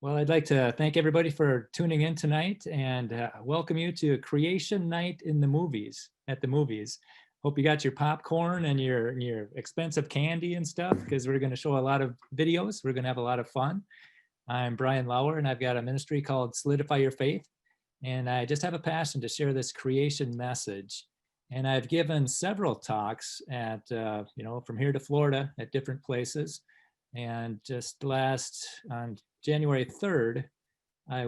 Well, I'd like to thank everybody for tuning in tonight and welcome you to Creation Night in the Movies, at the movies. Hope you got your popcorn and your expensive candy and stuff, because we're going to show a lot of videos. We're going to have a lot of fun. I'm Brian Lauer, and I've got a ministry called Solidify Your Faith. And I just have a passion to share this creation message. And I've given several talks at, from here to Florida at different places. And just on January 3rd, I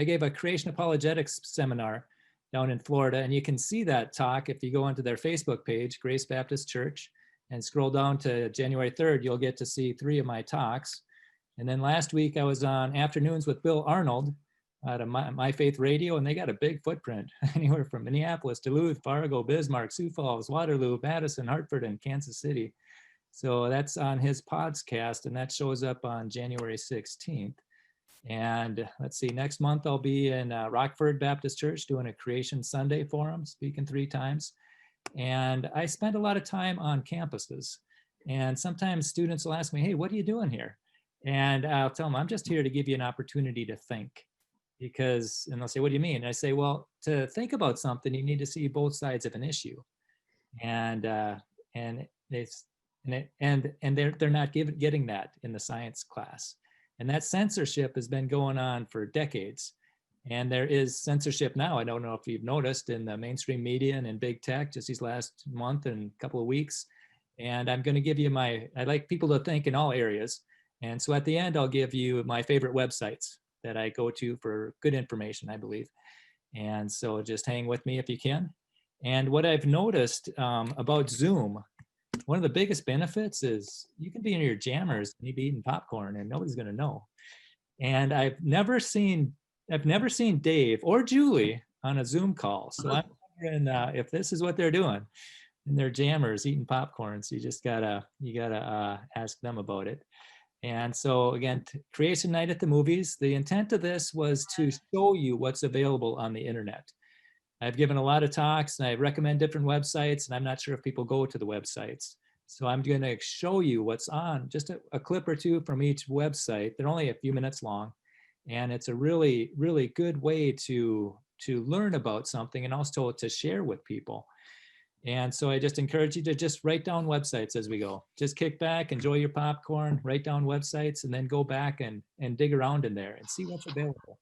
gave a creation apologetics seminar down in Florida. And you can see that talk if you go onto their Facebook page, Grace Baptist Church, and scroll down to January 3rd, you'll get to see 3 of my talks. And then last week I was on Afternoons with Bill Arnold at My Faith Radio, and they got a big footprint, anywhere from Minneapolis, Duluth, Fargo, Bismarck, Sioux Falls, Waterloo, Madison, Hartford, and Kansas City. So that's on his podcast, and that shows up on January 16th. And let's see, next month I'll be in Rockford Baptist Church doing a Creation Sunday forum, speaking 3 times. And I spend a lot of time on campuses. And sometimes students will ask me, hey, what are you doing here? And I'll tell them, I'm just here to give you an opportunity to think. And they'll say, what do you mean? And I say, well, to think about something, you need to see both sides of an issue. And they're not getting that in the science class. And that censorship has been going on for decades. And there is censorship now. I don't know if you've noticed in the mainstream media and in big tech just these last month and couple of weeks. And I'm going to give you I like people to think in all areas. And so at the end, I'll give you my favorite websites that I go to for good information, I believe. And so just hang with me if you can. And what I've noticed about Zoom, one of the biggest benefits is you can be in your jammers and you be eating popcorn and nobody's going to know. And I've never seen Dave or Julie on a Zoom call. So I'm wondering if this is what they're doing in their jammers, eating popcorn. So you gotta ask them about it. And so again, Creation Night at the Movies, the intent of this was to show you what's available on the internet. I've given a lot of talks and I recommend different websites, and I'm not sure if people go to the websites. So I'm going to show you what's on, just a clip or 2 from each website. They're only a few minutes long. And it's a really, really good way to learn about something and also to share with people. And so I just encourage you to just write down websites as we go. Just kick back, enjoy your popcorn, write down websites, and then go back and dig around in there and see what's available.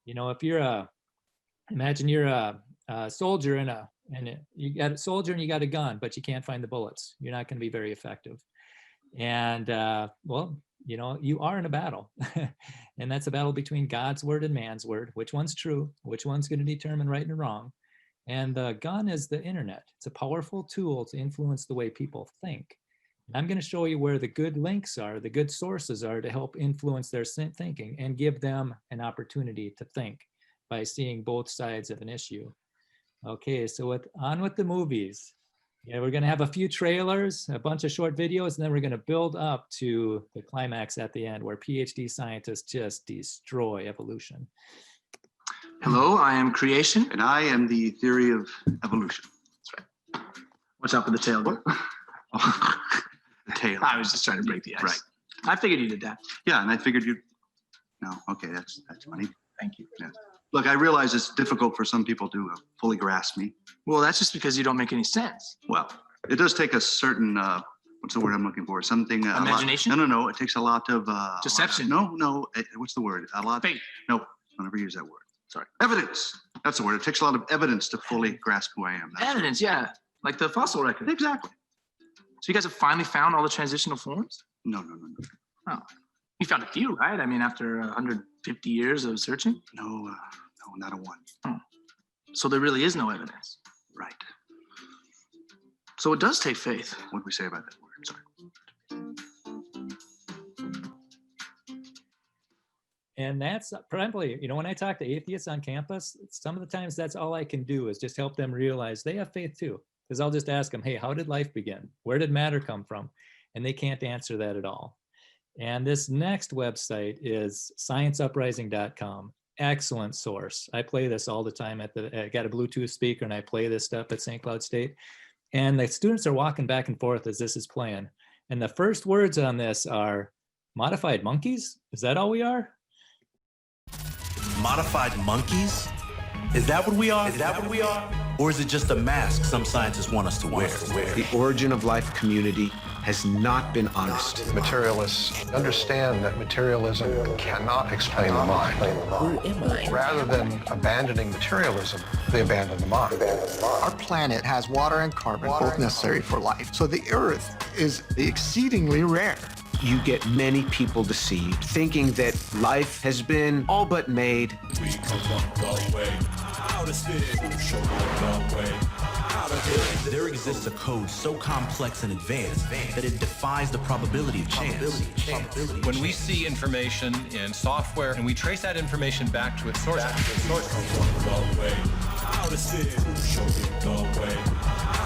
If imagine you're a soldier you got a soldier and you got a gun, but you can't find the bullets. You're not going to be very effective. And you are in a battle. And that's a battle between God's word and man's word. Which one's true? Which one's going to determine right and wrong? And the gun is the internet. It's a powerful tool to influence the way people think. And I'm going to show you where the good links are, the good sources are to help influence their thinking and give them an opportunity to think by seeing both sides of an issue. Okay, so on with the movies. Yeah, we're going to have a few trailers, a bunch of short videos, and then we're going to build up to the climax at the end where PhD scientists just destroy evolution. Hello, I am Creation. And I am the theory of evolution. That's right. What's up with the tail? The tail. I was just trying to break the ice. Right. I figured you did that. Yeah, and I figured you. No, okay, that's funny. Thank you. Yeah. Look, I realize it's difficult for some people to fully grasp me. Well, that's just because you don't make any sense. Well, it does take a certain, what's the word I'm looking for? Something. Imagination? No. It takes a lot of. Deception. No. What's the word? A lot. Faith. No, I'll never use that word. Sorry. Evidence. That's the word. It takes a lot of evidence to fully grasp who I am. Evidence, yeah. Like the fossil record. Exactly. So you guys have finally found all the transitional forms? No. Oh. You found a few, right? I mean, after 150 years of searching? No, not a one. Oh. So there really is no evidence. Right. So it does take faith. What do we say about that word? Sorry. And that's probably, when I talk to atheists on campus, some of the times that's all I can do is just help them realize they have faith too. Because I'll just ask them, hey, how did life begin? Where did matter come from? And they can't answer that at all. And this next website is scienceuprising.com. Excellent source. I play this all the time I got a Bluetooth speaker and I play this stuff at St. Cloud State. And the students are walking back and forth as this is playing. And the first words on this are, Modified monkeys? Is that all we are? Modified monkeys? Is that what we are? Is that what we are? Or is it just a mask some scientists want us to wear? The origin of life community has not been honest. Materialists understand that materialism cannot explain the mind. Who am I? Rather than abandoning materialism, they abandon the mind. Our planet has water and carbon, both necessary for life. So the Earth is exceedingly rare. You get many people deceived, thinking that life has been all but made. There exists a code so complex and advanced that it defies the probability of chance. When we see information in software and we trace that information back to its source,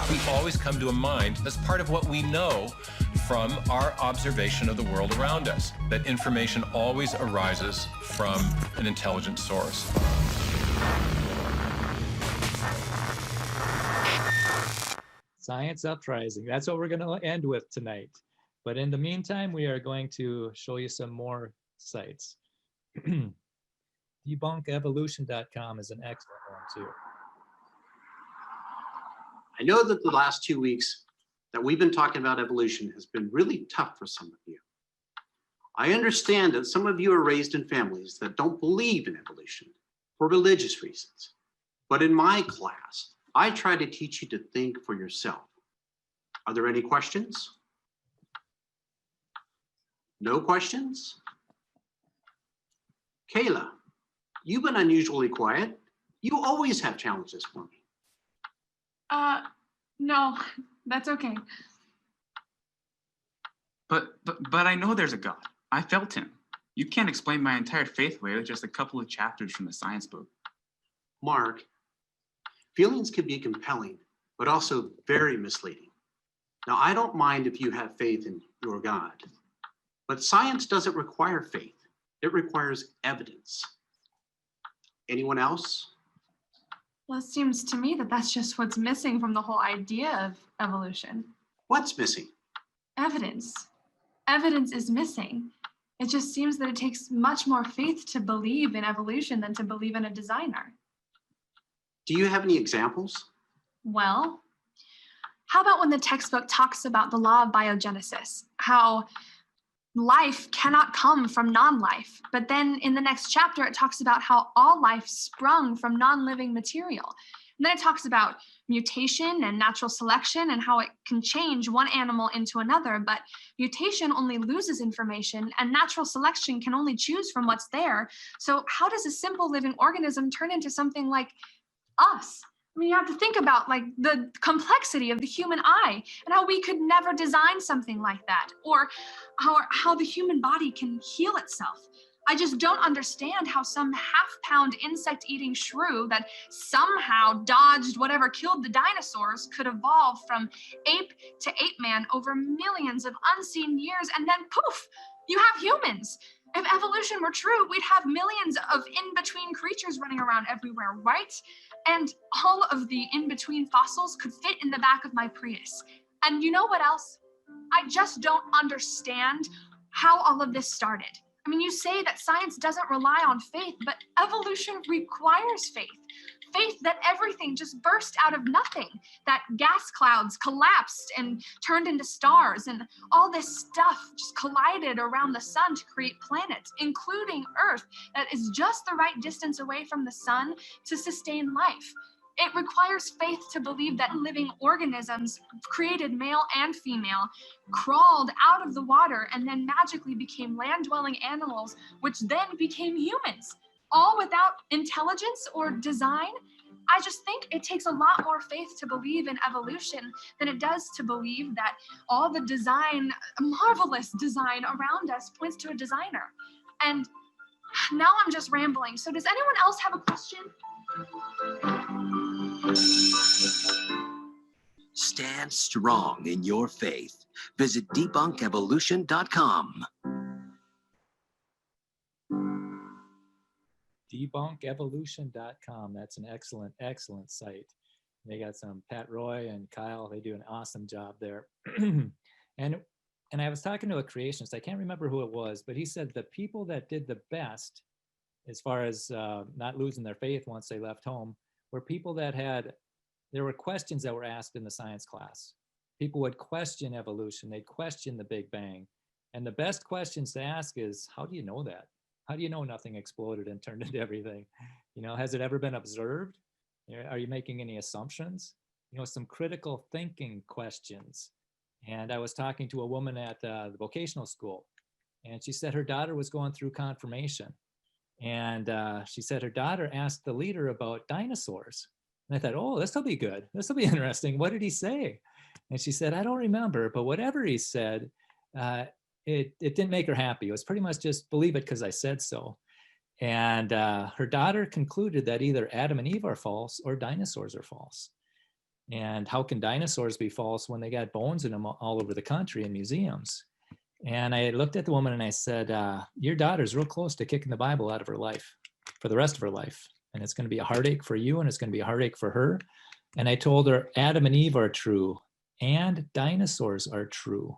we always come to a mind that's part of what we know from our observation of the world around us, that information always arises from an intelligent source. Science uprising. That's what we're going to end with tonight. But in the meantime, we are going to show you some more sites. Debunkevolution.com is an excellent one too. I know that the last 2 weeks that we've been talking about evolution has been really tough for some of you. I understand that some of you are raised in families that don't believe in evolution for religious reasons. But in my class, I try to teach you to think for yourself. Are there any questions? No questions? Kayla, you've been unusually quiet. You always have challenges for me. No, that's okay. But I know there's a God. I felt him. You can't explain my entire faith away with just a couple of chapters from the science book. Mark, feelings can be compelling, but also very misleading. Now, I don't mind if you have faith in your God, but science doesn't require faith. It requires evidence. Anyone else? Well, it seems to me that that's just what's missing from the whole idea of evolution. What's missing? Evidence. Evidence is missing. It just seems that it takes much more faith to believe in evolution than to believe in a designer. Do you have any examples? Well, how about when the textbook talks about the law of biogenesis, how life cannot come from non-life, but then in the next chapter, it talks about how all life sprung from non-living material. And then it talks about mutation and natural selection and how it can change one animal into another, but mutation only loses information and natural selection can only choose from what's there. So how does a simple living organism turn into something like us? I mean, you have to think about like the complexity of the human eye and how we could never design something like that, or how the human body can heal itself. I just don't understand how some half-pound insect-eating shrew that somehow dodged whatever killed the dinosaurs could evolve from ape to ape-man over millions of unseen years, and then poof, you have humans. If evolution were true, we'd have millions of in-between creatures running around everywhere, right? And all of the in-between fossils could fit in the back of my Prius. And you know what else? I just don't understand how all of this started. I mean, you say that science doesn't rely on faith, but evolution requires faith. Faith that everything just burst out of nothing, that gas clouds collapsed and turned into stars, and all this stuff just collided around the sun to create planets, including Earth, that is just the right distance away from the sun to sustain life. It requires faith to believe that living organisms, created male and female, crawled out of the water and then magically became land-dwelling animals, which then became humans, all without intelligence or design. I just think it takes a lot more faith to believe in evolution than it does to believe that all the design, marvelous design around us points to a designer. And now I'm just rambling. So does anyone else have a question? Stand strong in your faith. Visit debunkevolution.com. Debunkevolution.com. That's an excellent, excellent site. They got some Pat Roy and Kyle. They do an awesome job there. And And I was talking to a creationist, I can't remember who it was, but he said the people that did the best as far as not losing their faith once they left home were people that there were questions that were asked in the science class. People would question evolution, they'd question the Big Bang. And the best questions to ask is, how do you know that? How do you know nothing exploded and turned into everything? You know, has it ever been observed? Are you making any assumptions? You know, some critical thinking questions. And I was talking to a woman at the vocational school, and she said her daughter was going through confirmation. And she said her daughter asked the leader about dinosaurs. And I thought, oh, this will be good. This will be interesting. What did he say? And she said, I don't remember, but whatever he said, it didn't make her happy. It was pretty much just believe it because I said so. And her daughter concluded that either Adam and Eve are false or dinosaurs are false. And how can dinosaurs be false when they got bones in them all over the country in museums? And I looked at the woman and I said, your daughter's real close to kicking the Bible out of her life for the rest of her life. And it's going to be a heartache for you, and it's going to be a heartache for her. And I told her Adam and Eve are true and dinosaurs are true.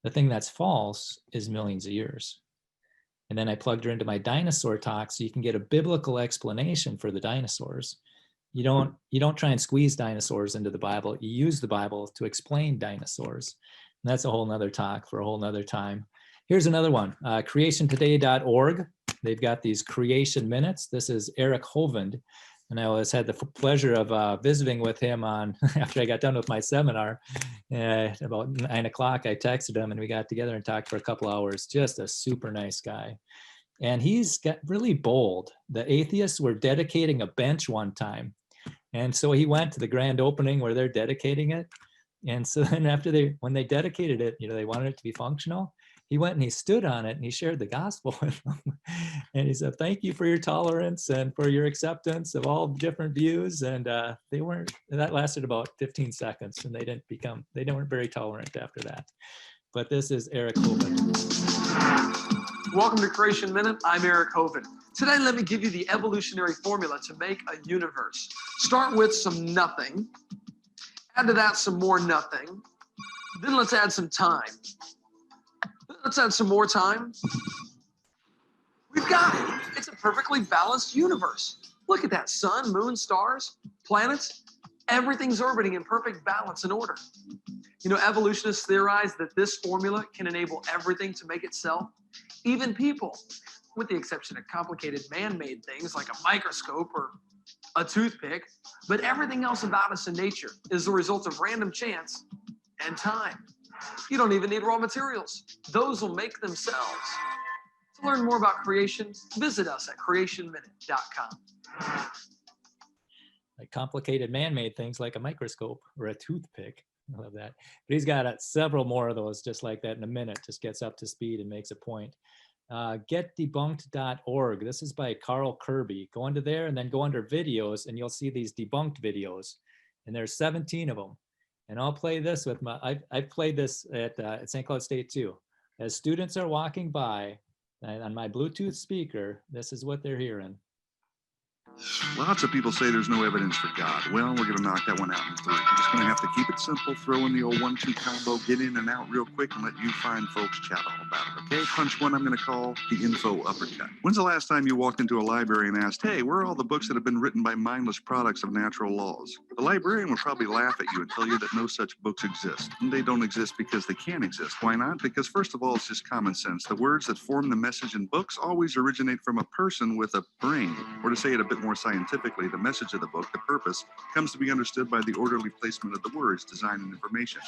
The thing that's false is millions of years. And then I plugged her into my dinosaur talk so you can get a biblical explanation for the dinosaurs. You don't try and squeeze dinosaurs into the Bible. You use the Bible to explain dinosaurs. And that's a whole nother talk for a whole nother time. Here's another one, creationtoday.org. They've got these creation minutes. This is Eric Hovind. And I always had the pleasure of visiting with him after I got done with my seminar. About 9 o'clock, I texted him and we got together and talked for a couple hours. Just a super nice guy. And he's got really bold. The atheists were dedicating a bench one time. And so he went to the grand opening where they're dedicating it. And so then when they dedicated it, they wanted it to be functional. He went and he stood on it and he shared the gospel with them. And he said, thank you for your tolerance and for your acceptance of all different views. And that lasted about 15 seconds and they weren't very tolerant after that. But this is Eric Hovind. Welcome to Creation Minute. I'm Eric Hovind. Today, let me give you the evolutionary formula to make a universe. Start with some nothing. Add to that some more nothing. Then let's add some time. Let's add some more time. We've got it. It's a perfectly balanced universe. Look at that. Sun, moon, stars, planets. Everything's orbiting in perfect balance and order. Evolutionists theorize that this formula can enable everything to make itself, even people, with the exception of complicated man-made things like a microscope or a toothpick. But everything else about us in nature is the result of random chance and time. You don't even need raw materials. Those will make themselves. To learn more about creation, visit us at creationminute.com. Like complicated man-made things like a microscope or a toothpick. I love that. But he's got several more of those just like that in a minute, just gets up to speed and makes a point. Getdebunked.org. This is by Carl Kirby. Go under there and then go under videos and you'll see these debunked videos. And there's 17 of them. And I'll play this with I've played this at St. Cloud State too. As students are walking by on my Bluetooth speaker, this is what they're hearing. Lots of people say there's no evidence for God. Well, we're going to knock that one out in 3. We're just going to have to keep it simple, throw in the old 1-2 combo, get in and out real quick, and let you fine folks chat all about it, okay? Punch one I'm going to call the info uppercut. When's the last time you walked into a library and asked, hey, where are all the books that have been written by mindless products of natural laws? The librarian will probably laugh at you and tell you that no such books exist. And they don't exist because they can't exist. Why not? Because first of all, it's just common sense. The words that form the message in books always originate from a person with a brain. Or to say it a bit more scientifically, the message of the book, the purpose, comes to be understood by the orderly placement of the words, design, and information.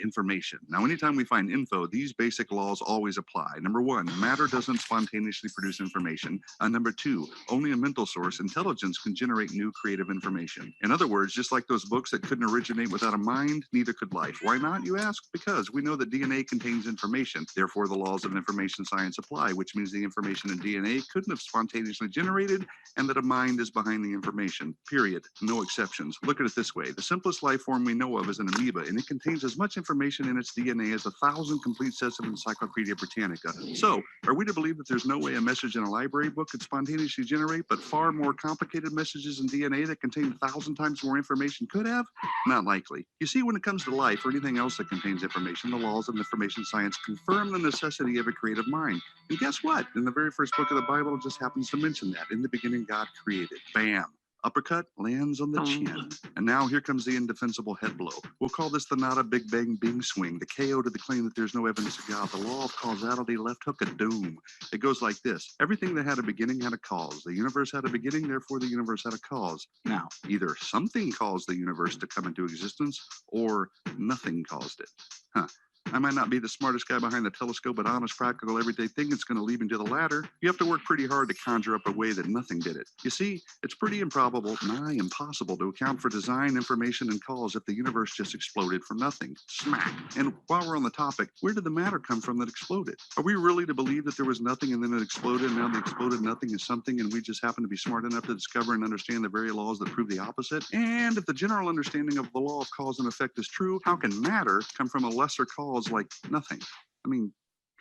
Information. Now, anytime we find info, these basic laws always apply. Number 1, matter doesn't spontaneously produce information. Number 2, only a mental source, intelligence, can generate new creative information. In other words, just like those books that couldn't originate without a mind, neither could life. Why not, you ask? Because we know that DNA contains information. Therefore, the laws of information science apply, which means the information in DNA couldn't have spontaneously generated, and that a mind mind is behind the information, period. No exceptions. Look at it this way. The simplest life form we know of is an amoeba, and it contains as much information in its DNA as 1,000 complete sets of Encyclopedia Britannica. So, are we to believe that there's no way a message in a library book could spontaneously generate, but far more complicated messages in DNA that contain 1,000 times more information could have? Not likely. You see, when it comes to life or anything else that contains information, the laws of information science confirm the necessity of a creative mind. And guess what? In the very first book of the Bible, it just happens to mention that. In the beginning, God created. Bam. Uppercut lands on the chin. And now here comes the indefensible head blow. We'll call this the Nada Big Bang Bing swing, the KO to the claim that there's no evidence of God, the law of causality, left hook of doom. It goes like this. Everything that had a beginning had a cause. The universe had a beginning, therefore the universe had a cause. Now, either something caused the universe to come into existence or nothing caused it. Huh. I might not be the smartest guy behind the telescope, but honest, practical, everyday thing it's going to lead me to the latter. You have to work pretty hard to conjure up a way that nothing did it. You see, it's pretty improbable, nigh impossible to account for design, information, and cause if the universe just exploded from nothing. Smack. And while we're on the topic, where did the matter come from that exploded? Are we really to believe that there was nothing and then it exploded, and now the exploded nothing is something, and we just happen to be smart enough to discover and understand the very laws that prove the opposite? And if the general understanding of the law of cause and effect is true, how can matter come from a lesser cause like nothing? I mean,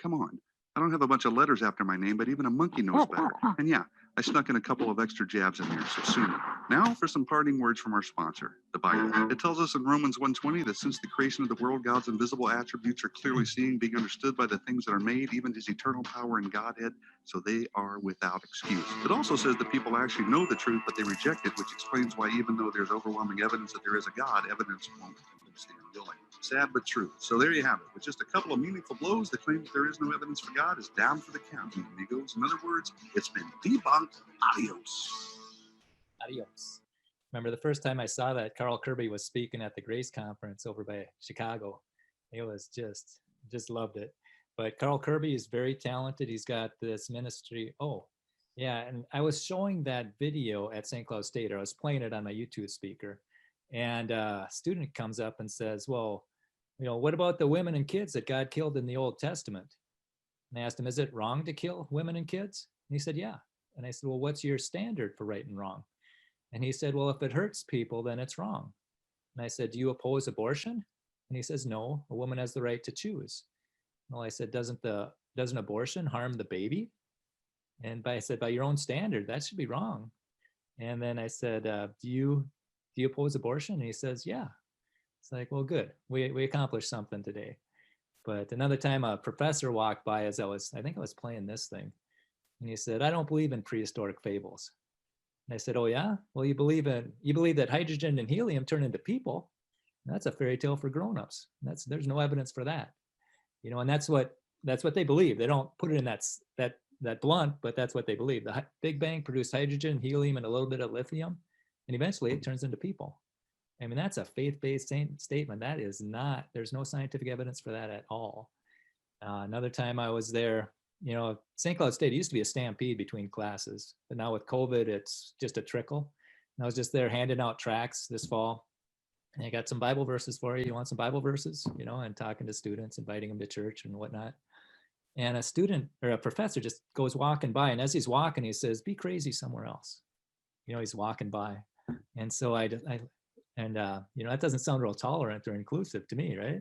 come on. I don't have a bunch of letters after my name, but even a monkey knows better. And yeah, I snuck in a couple of extra jabs in there, so sooner. Now for some parting words from our sponsor, the Bible. It tells us in Romans 1:20 that since the creation of the world, God's invisible attributes are clearly seen, being understood by the things that are made, even his eternal power and Godhead, so they are without excuse. It also says that people actually know the truth, but they reject it, which explains why even though there's overwhelming evidence that there is a God, evidence won't convince the unwilling. Sad but true. So there you have it. With just a couple of meaningful blows, the claim that there is no evidence for God is down for the count, amigos. In other words, it's been debunked. Adios. Adios. Remember the first time I saw that, Carl Kirby was speaking at the Grace Conference over by Chicago. It was just loved it. But Carl Kirby is very talented. He's got this ministry. Oh, yeah. And I was showing that video at St. Cloud State, or I was playing it on my YouTube speaker. And a student comes up and says, well, you know, what about the women and kids that God killed in the Old Testament? And I asked him, is it wrong to kill women and kids? And he said, yeah. And I said, well, what's your standard for right and wrong? And he said, well, if it hurts people, then it's wrong. And I said, do you oppose abortion? And he says, no, a woman has the right to choose. Well, I said, doesn't abortion harm the baby? And I said, by your own standard, that should be wrong. And then I said, do you oppose abortion? And he says, yeah. It's like, well, good. We accomplished something today. But another time a professor walked by as I think I was playing this thing. And he said, I don't believe in prehistoric fables. And I said, oh yeah? Well, you believe that hydrogen and helium turn into people. That's a fairy tale for grown-ups. There's no evidence for that. You know, and that's what they believe. They don't put it in that blunt, but that's what they believe. The Big Bang produced hydrogen, helium, and a little bit of lithium, and eventually it turns into people. I mean, that's a faith-based statement. That is not, there's no scientific evidence for that at all. Another time I was there, you know, St. Cloud State used to be a stampede between classes, but now with COVID, it's just a trickle. And I was just there handing out tracts this fall. And I got some Bible verses for you. You want some Bible verses? You know, and talking to students, inviting them to church and whatnot. And a student or a professor just goes walking by. And as he's walking, he says, be crazy somewhere else. You know, he's walking by. And so you know, that doesn't sound real tolerant or inclusive to me, right?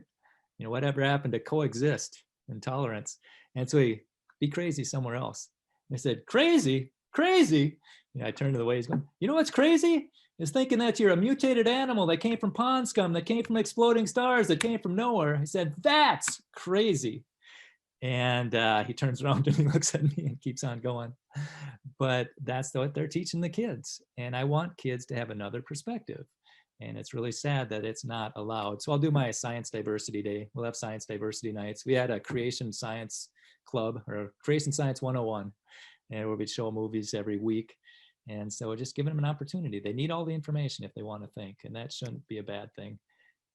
You know, whatever happened to coexist and tolerance? And so he, be crazy somewhere else. And I said, crazy? You know, I turned to the way he's going, you know what's crazy? Is thinking that you're a mutated animal that came from pond scum, that came from exploding stars, that came from nowhere. He said, that's crazy. And he turns around and he looks at me and keeps on going. But that's what they're teaching the kids. And I want kids to have another perspective. And it's really sad that it's not allowed. So I'll do my Science Diversity Day. We'll have Science Diversity Nights. We had a Creation Science Club, or Creation Science 101, and where we'd show movies every week. And so just giving them an opportunity. They need all the information if they want to think, and that shouldn't be a bad thing.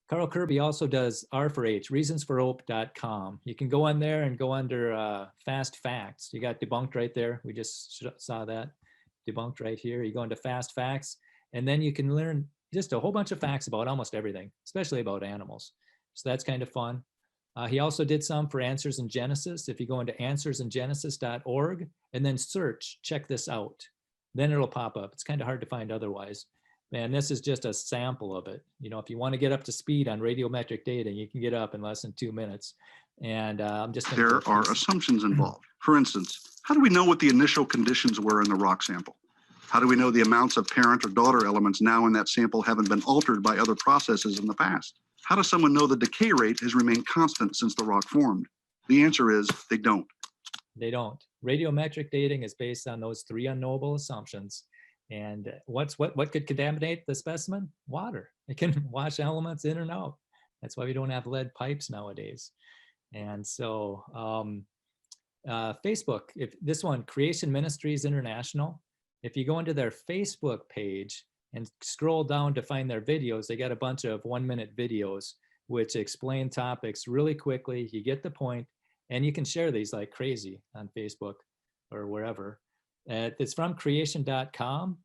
Carl Kirby also does R4H, reasonsforhope.com. You can go on there and go under Fast Facts. You got debunked right there. We just saw that debunked right here. You go into Fast Facts, and then you can learn just a whole bunch of facts about almost everything, especially about animals. So that's kind of fun. He also did some for Answers in Genesis. If you go into answersingenesis.org and then search, check this out. then it'll pop up. It's kind of hard to find otherwise. And this is just a sample of it. You know, if you want to get up to speed on radiometric dating, you can get up in less than 2 minutes. And I'm just going to. There are assumptions involved. For instance, how do we know what the initial conditions were in the rock sample? How do we know the amounts of parent or daughter elements now in that sample haven't been altered by other processes in the past? How does someone know the decay rate has remained constant since the rock formed? The answer is they don't. They don't. Radiometric dating is based on those 3 unknowable assumptions. And what could contaminate the specimen? Water. It can wash elements in and out. That's why we don't have lead pipes nowadays. And so Facebook, if this one, Creation Ministries International, if you go into their Facebook page and scroll down to find their videos, they got a bunch of 1-minute videos which explain topics really quickly. You get the point, and you can share these like crazy on Facebook or wherever. It's from creation.com,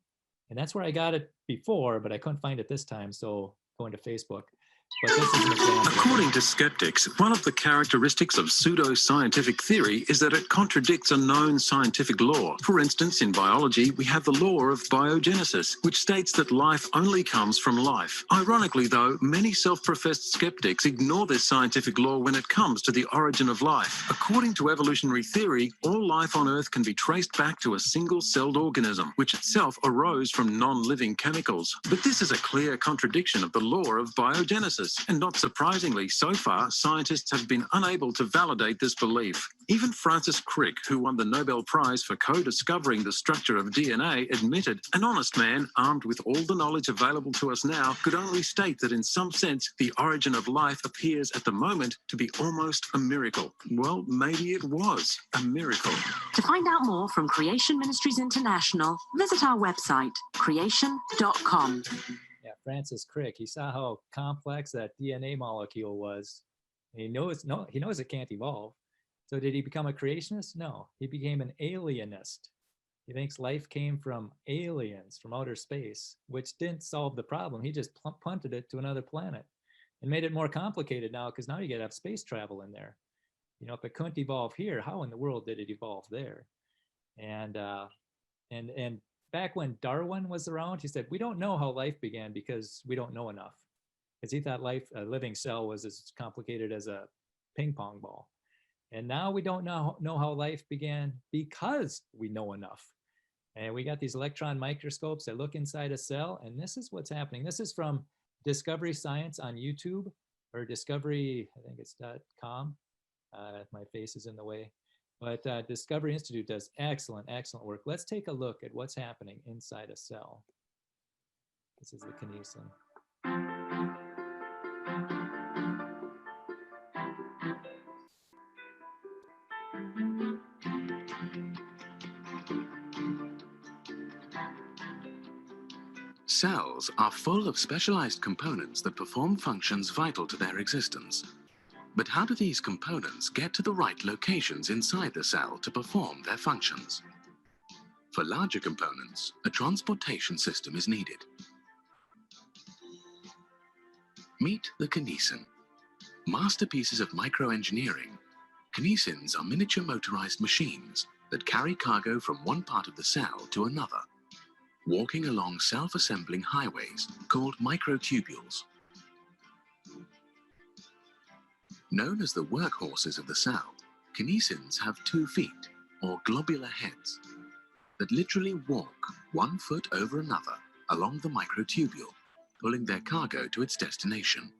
and that's where I got it before, but I couldn't find it this time, so going to Facebook. But this is an example. According to skeptics, one of the characteristics of pseudo-scientific theory is that it contradicts a known scientific law. For instance, in biology, we have the law of biogenesis, which states that life only comes from life. Ironically, though, many self-professed skeptics ignore this scientific law when it comes to the origin of life. According to evolutionary theory, all life on Earth can be traced back to a single-celled organism, which itself arose from non-living chemicals. But this is a clear contradiction of the law of biogenesis. And not surprisingly, so far, scientists have been unable to validate this belief. Even Francis Crick, who won the Nobel Prize for co-discovering the structure of DNA, admitted an honest man, armed with all the knowledge available to us now, could only state that in some sense, the origin of life appears at the moment to be almost a miracle. Well, maybe it was a miracle. To find out more from Creation Ministries International, visit our website, creation.com. Yeah, Francis Crick, he saw how complex that DNA molecule was. And he knows it can't evolve. So did he become a creationist? No, he became an alienist. He thinks life came from aliens from outer space, which didn't solve the problem. He just punted it to another planet and made it more complicated now, because now you got to have space travel in there. You know, if it couldn't evolve here, how in the world did it evolve there? And back when Darwin was around, he said, we don't know how life began because we don't know enough. Because he thought a living cell was as complicated as a ping pong ball. And now we don't know how life began because we know enough. And we got these electron microscopes that look inside a cell, and this is what's happening. This is from Discovery Science on YouTube, or Discovery, I think it's .com. My face is in the way. But Discovery Institute does excellent, excellent work. Let's take a look at what's happening inside a cell. This is the kinesin. Cells are full of specialized components that perform functions vital to their existence. But how do these components get to the right locations inside the cell to perform their functions? For larger components, a transportation system is needed. Meet the kinesin. Masterpieces of microengineering, kinesins are miniature motorized machines that carry cargo from one part of the cell to another, walking along self-assembling highways called microtubules. Known as the workhorses of the cell, kinesins have 2 feet, or globular heads, that literally walk 1 foot over another along the microtubule, pulling their cargo to its destination.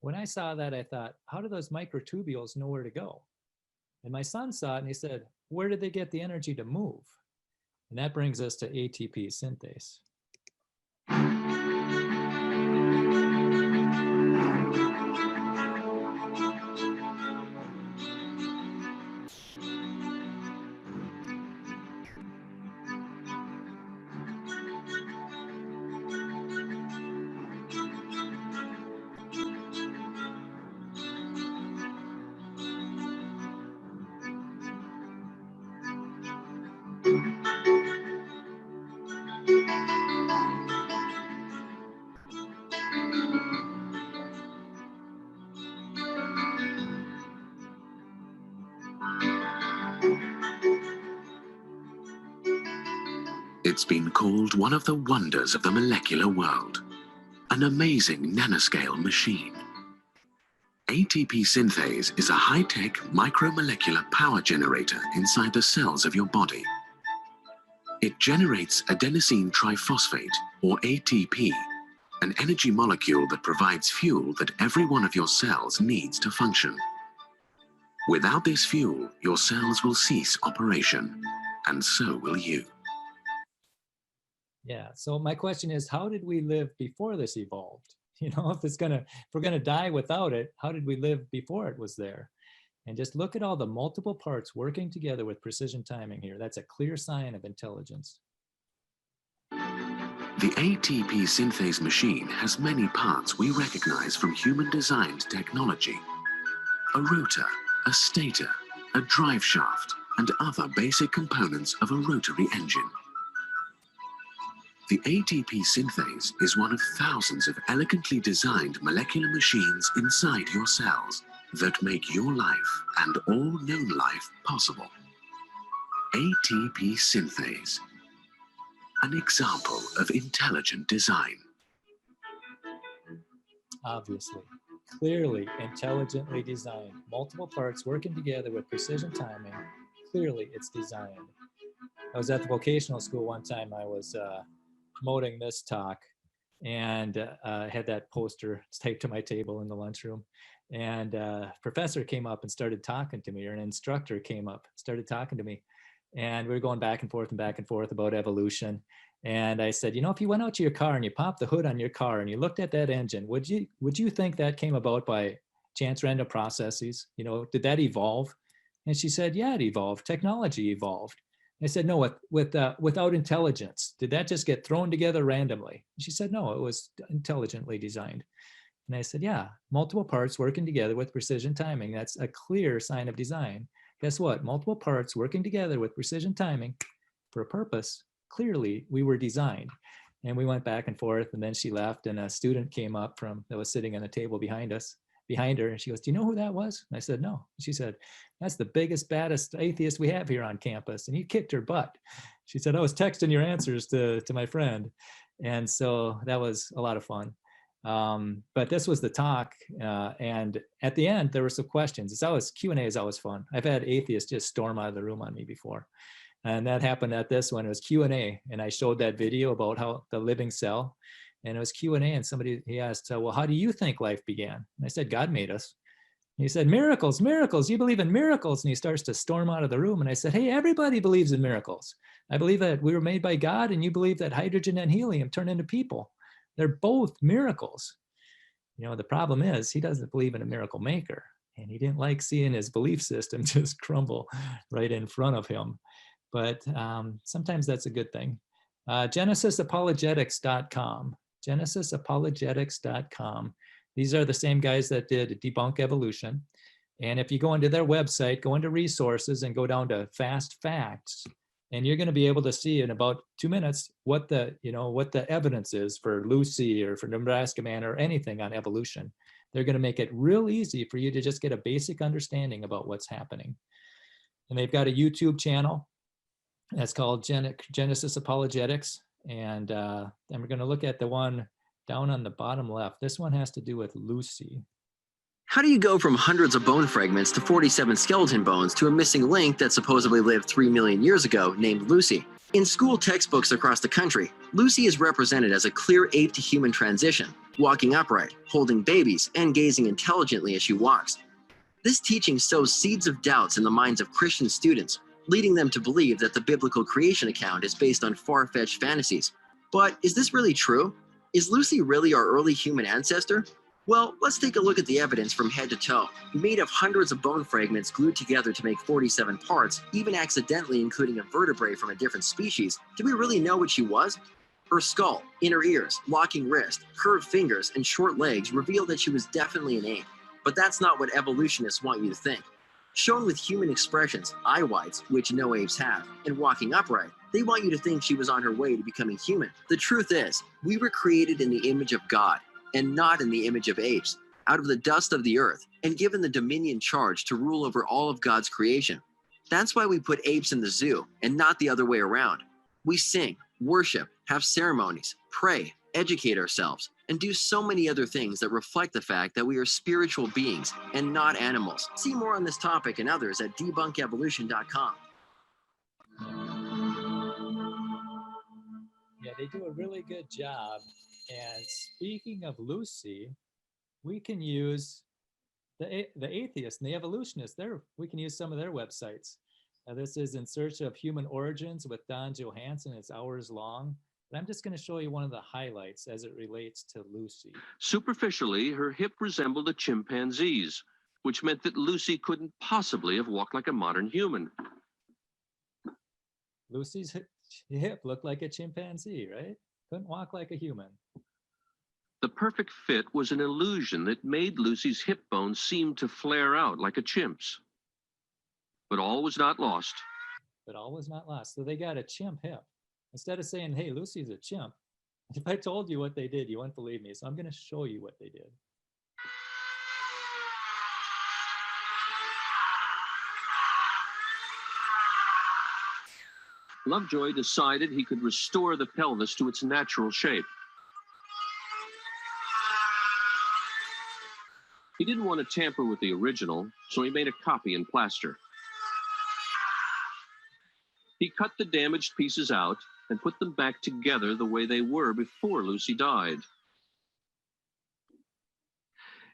When I saw that, I thought, how do those microtubules know where to go? And my son saw it and he said, where did they get the energy to move? And that brings us to ATP synthase. It's been called one of the wonders of the molecular world, an amazing nanoscale machine. ATP synthase is a high-tech micromolecular power generator inside the cells of your body. It generates adenosine triphosphate, or ATP, an energy molecule that provides fuel that every one of your cells needs to function. Without this fuel, your cells will cease operation, and so will you. Yeah, so my question is, how did we live before this evolved? You know, if we're gonna die without it, how did we live before it was there? And just look at all the multiple parts working together with precision timing here. That's a clear sign of intelligence. The ATP Synthase Machine has many parts we recognize from human-designed technology. A rotor, a stator, a drive shaft, and other basic components of a rotary engine. The ATP synthase is one of thousands of elegantly designed molecular machines inside your cells that make your life and all known life possible. ATP synthase, an example of intelligent design. Obviously, clearly, intelligently designed. Multiple parts working together with precision timing. Clearly, it's designed. I was at the vocational school one time. I was promoting this talk and had that poster taped to my table in the lunchroom. And professor came up and started talking to me, or an instructor came up, started talking to me. And we were going back and forth about evolution. And I said, you know, if you went out to your car and you popped the hood on your car and you looked at that engine, would you think that came about by chance random processes? You know, did that evolve? And she said, yeah, it evolved. Technology evolved. I said, no, without intelligence, did that just get thrown together randomly? She said, no, it was intelligently designed. And I said, yeah, multiple parts working together with precision timing. That's a clear sign of design. Guess what? Multiple parts working together with precision timing for a purpose. Clearly, we were designed. And we went back and forth, and then she left, and a student came up that was sitting on the table behind her, and she goes, do you know who that was? And I said, no. She said, that's the biggest, baddest atheist we have here on campus, and he kicked her butt. She said, I was texting your answers to my friend. And so that was a lot of fun. But this was the talk, and at the end, there were some questions. Q&A is always fun. I've had atheists just storm out of the room on me before. And that happened at this one. It was Q&A, and I showed that video about how the living cell, and it was Q&A, and he asked, well, how do you think life began? And I said, God made us. And he said, miracles, miracles, you believe in miracles? And he starts to storm out of the room, and I said, hey, everybody believes in miracles. I believe that we were made by God, and you believe that hydrogen and helium turn into people. They're both miracles. You know, the problem is he doesn't believe in a miracle maker, and he didn't like seeing his belief system just crumble right in front of him. But sometimes that's a good thing. Genesisapologetics.com. Genesisapologetics.com. These are the same guys that did Debunk Evolution. And if you go into their website, go into resources and go down to Fast Facts, and you're going to be able to see in about 2 minutes what the evidence is for Lucy or for Nebraska Man or anything on evolution. They're going to make it real easy for you to just get a basic understanding about what's happening. And they've got a YouTube channel that's called Genesisapologetics. And then we're going to look at the one down on the bottom left. This one has to do with Lucy. How do you go from hundreds of bone fragments to 47 skeleton bones to a missing link that supposedly lived 3 million years ago named Lucy? In school textbooks across the country, Lucy is represented as a clear ape to human transition, walking upright, holding babies, and gazing intelligently as she walks. This teaching sows seeds of doubts in the minds of Christian students, leading them to believe that the biblical creation account is based on far-fetched fantasies. But is this really true? Is Lucy really our early human ancestor? Well, let's take a look at the evidence from head to toe. Made of hundreds of bone fragments glued together to make 47 parts, even accidentally including a vertebrae from a different species, do we really know what she was? Her skull, inner ears, locking wrist, curved fingers, and short legs reveal that she was definitely an ape. But that's not what evolutionists want you to think. Shown with human expressions, eye whites, which no apes have, and walking upright, they want you to think she was on her way to becoming human. The truth is, we were created in the image of God, and not in the image of apes, out of the dust of the earth, and given the dominion charge to rule over all of God's creation. That's why we put apes in the zoo, and not the other way around. We sing, worship, have ceremonies, pray, educate ourselves, and do so many other things that reflect the fact that we are spiritual beings and not animals. See more on this topic and others at debunkevolution.com. Yeah, they do a really good job. And speaking of Lucy, we can use the atheists and the evolutionists. We can use some of their websites. This is In Search of Human Origins with Don Johansson. It's hours long. But I'm just going to show you one of the highlights as it relates to Lucy. Superficially, her hip resembled a chimpanzee's, which meant that Lucy couldn't possibly have walked like a modern human. Lucy's hip looked like a chimpanzee, right? Couldn't walk like a human. The perfect fit was an illusion that made Lucy's hip bones seem to flare out like a chimp's. But all was not lost. But all was not lost. So they got a chimp hip. Instead of saying, hey, Lucy's a chimp, if I told you what they did, you wouldn't believe me. So I'm going to show you what they did. Lovejoy decided he could restore the pelvis to its natural shape. He didn't want to tamper with the original, so he made a copy in plaster. He cut the damaged pieces out and put them back together the way they were before Lucy died.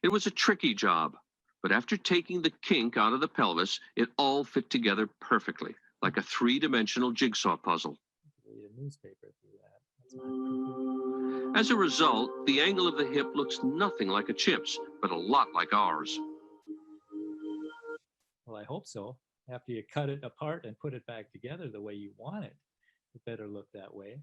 It was a tricky job, but after taking the kink out of the pelvis, it all fit together perfectly, like a three-dimensional jigsaw puzzle. Read a newspaper through that. As a result, the angle of the hip looks nothing like a chimp's, but a lot like ours. Well, I hope so. After you cut it apart and put it back together the way you want it, it better look that way.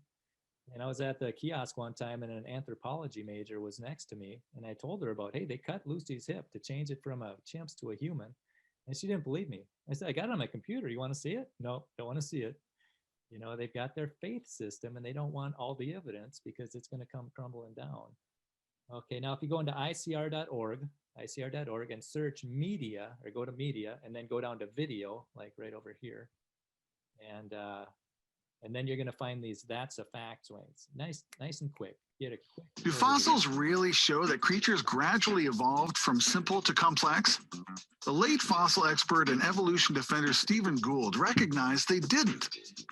And I was at the kiosk one time and an anthropology major was next to me. And I told her about, hey, they cut Lucy's hip to change it from a chimp's to a human. And she didn't believe me. I said, I got it on my computer. You want to see it? No, don't want to see it. You know, they've got their faith system and they don't want all the evidence because it's going to come crumbling down. Okay, now if you go into icr.org and search media, or go to media and then go down to video, like right over here. And then you're going to find these That's a Fact links. Nice and quick. Get a quick. Do fossils really show that creatures gradually evolved from simple to complex? The late fossil expert and evolution defender Stephen Gould recognized they didn't.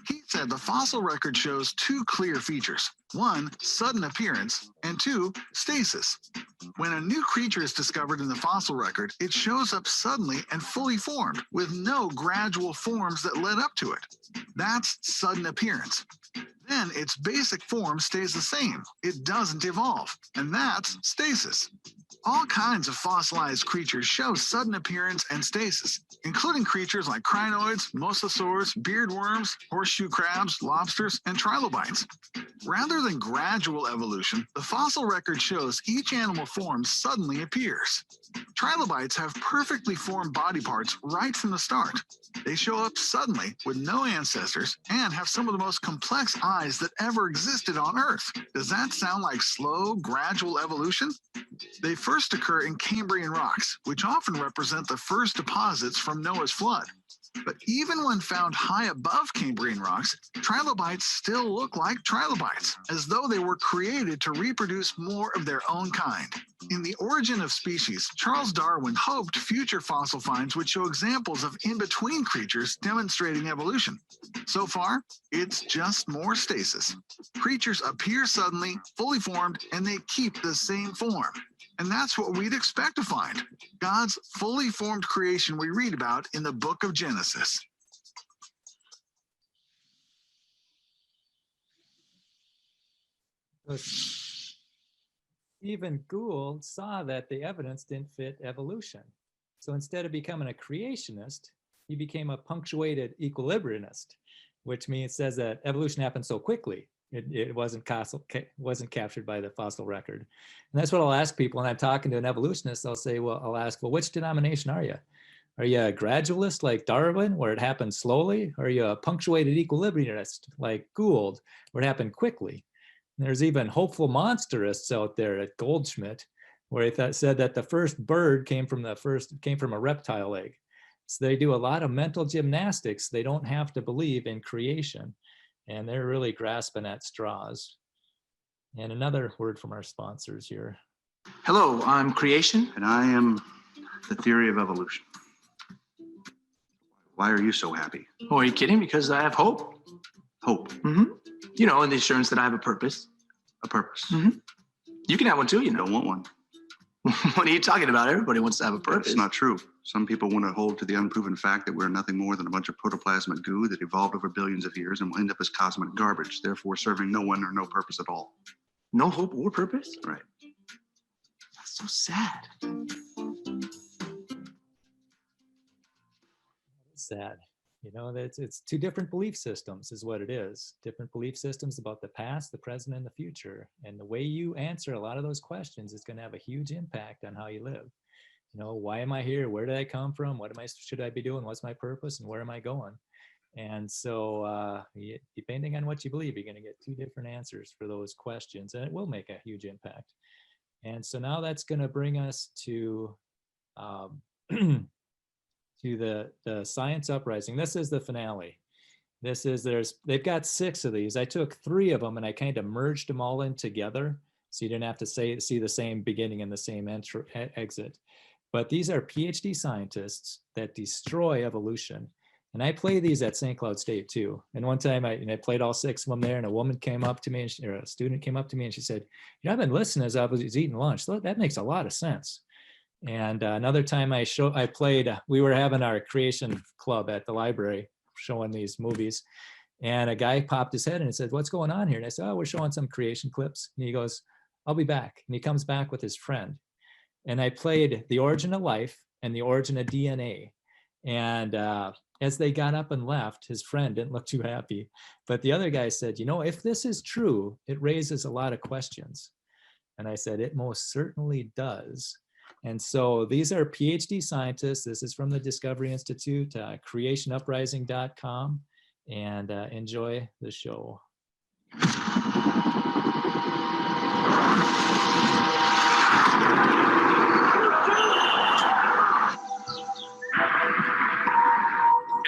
He said the fossil record shows two clear features. One, sudden appearance, and two, stasis. When a new creature is discovered in the fossil record, it shows up suddenly and fully formed, with no gradual forms that led up to it. That's sudden appearance. Then its basic form stays the same. It doesn't evolve, and that's stasis. All kinds of fossilized creatures show sudden appearance and stasis, including creatures like crinoids, mosasaurs, beardworms, horseshoe crabs, lobsters, and trilobites. Rather than gradual evolution, the fossil record shows each animal form suddenly appears. Trilobites have perfectly formed body parts right from the start. They show up suddenly with no ancestors and have some of the most complex eyes that ever existed on Earth. Does that sound like slow, gradual evolution? They first occur in Cambrian rocks, which often represent the first deposits from Noah's flood. But even when found high above Cambrian rocks, trilobites still look like trilobites, as though they were created to reproduce more of their own kind. In The Origin of Species, Charles Darwin hoped future fossil finds would show examples of in-between creatures demonstrating evolution. So far, it's just more stasis. Creatures appear suddenly, fully formed, and they keep the same form. And that's what we'd expect to find. God's fully formed creation we read about in the book of Genesis. Stephen Gould saw that the evidence didn't fit evolution. So instead of becoming a creationist, he became a punctuated equilibriumist, which means says that evolution happened so quickly. It wasn't captured by the fossil record. And that's what I'll ask people when I'm talking to an evolutionist. I'll say, I'll ask, which denomination are you? Are you a gradualist like Darwin, where it happened slowly? Or are you a punctuated equilibriumist like Gould, where it happened quickly? And there's even hopeful monsterists out there at Goldschmidt, where he said that the first bird came from a reptile egg. So they do a lot of mental gymnastics. They don't have to believe in creation. And they're really grasping at straws. And another word from our sponsors here. Hello, I'm Creation. And I am the theory of evolution. Why are you so happy? Oh, are you kidding? Because I have hope. Hope. Mm-hmm. You know, and the assurance that I have a purpose. A purpose. Mm-hmm. You can have one too, you know. Don't want one. What are you talking about? Everybody wants to have a purpose. It's not true. Some people want to hold to the unproven fact that we're nothing more than a bunch of protoplasmic goo that evolved over billions of years and will end up as cosmic garbage, therefore serving no one or no purpose at all. No hope or purpose? Right. That's so sad. Sad. You know, it's two different belief systems is what it is. Different belief systems about the past, the present, and the future. And the way you answer a lot of those questions is going to have a huge impact on how you live. You know, why am I here? Where did I come from? What should I be doing? What's my purpose? And where am I going? And so depending on what you believe, you're going to get two different answers for those questions, and it will make a huge impact. And so now that's going to bring us to to the Science Uprising. This is the finale. They've got 6 of these. I took 3 of them and I kind of merged them all in together, so you didn't have to see the same beginning and the same exit. But these are PhD scientists that destroy evolution. And I play these at St. Cloud State too. And one time I played all 6 of them there, and a woman came up to me, or a student came up to me and she said, you know, I've been listening as I was eating lunch. So that makes a lot of sense. And another time I played, we were having our creation club at the library showing these movies, and a guy popped his head and said, what's going on here? And I said, oh, we're showing some creation clips. And he goes, I'll be back. And he comes back with his friend. And I played The Origin of Life and The Origin of DNA. And as they got up and left, his friend didn't look too happy. But the other guy said, you know, if this is true, it raises a lot of questions. And I said, it most certainly does. And so these are PhD scientists. This is from the Discovery Institute, creationuprising.com, and enjoy the show.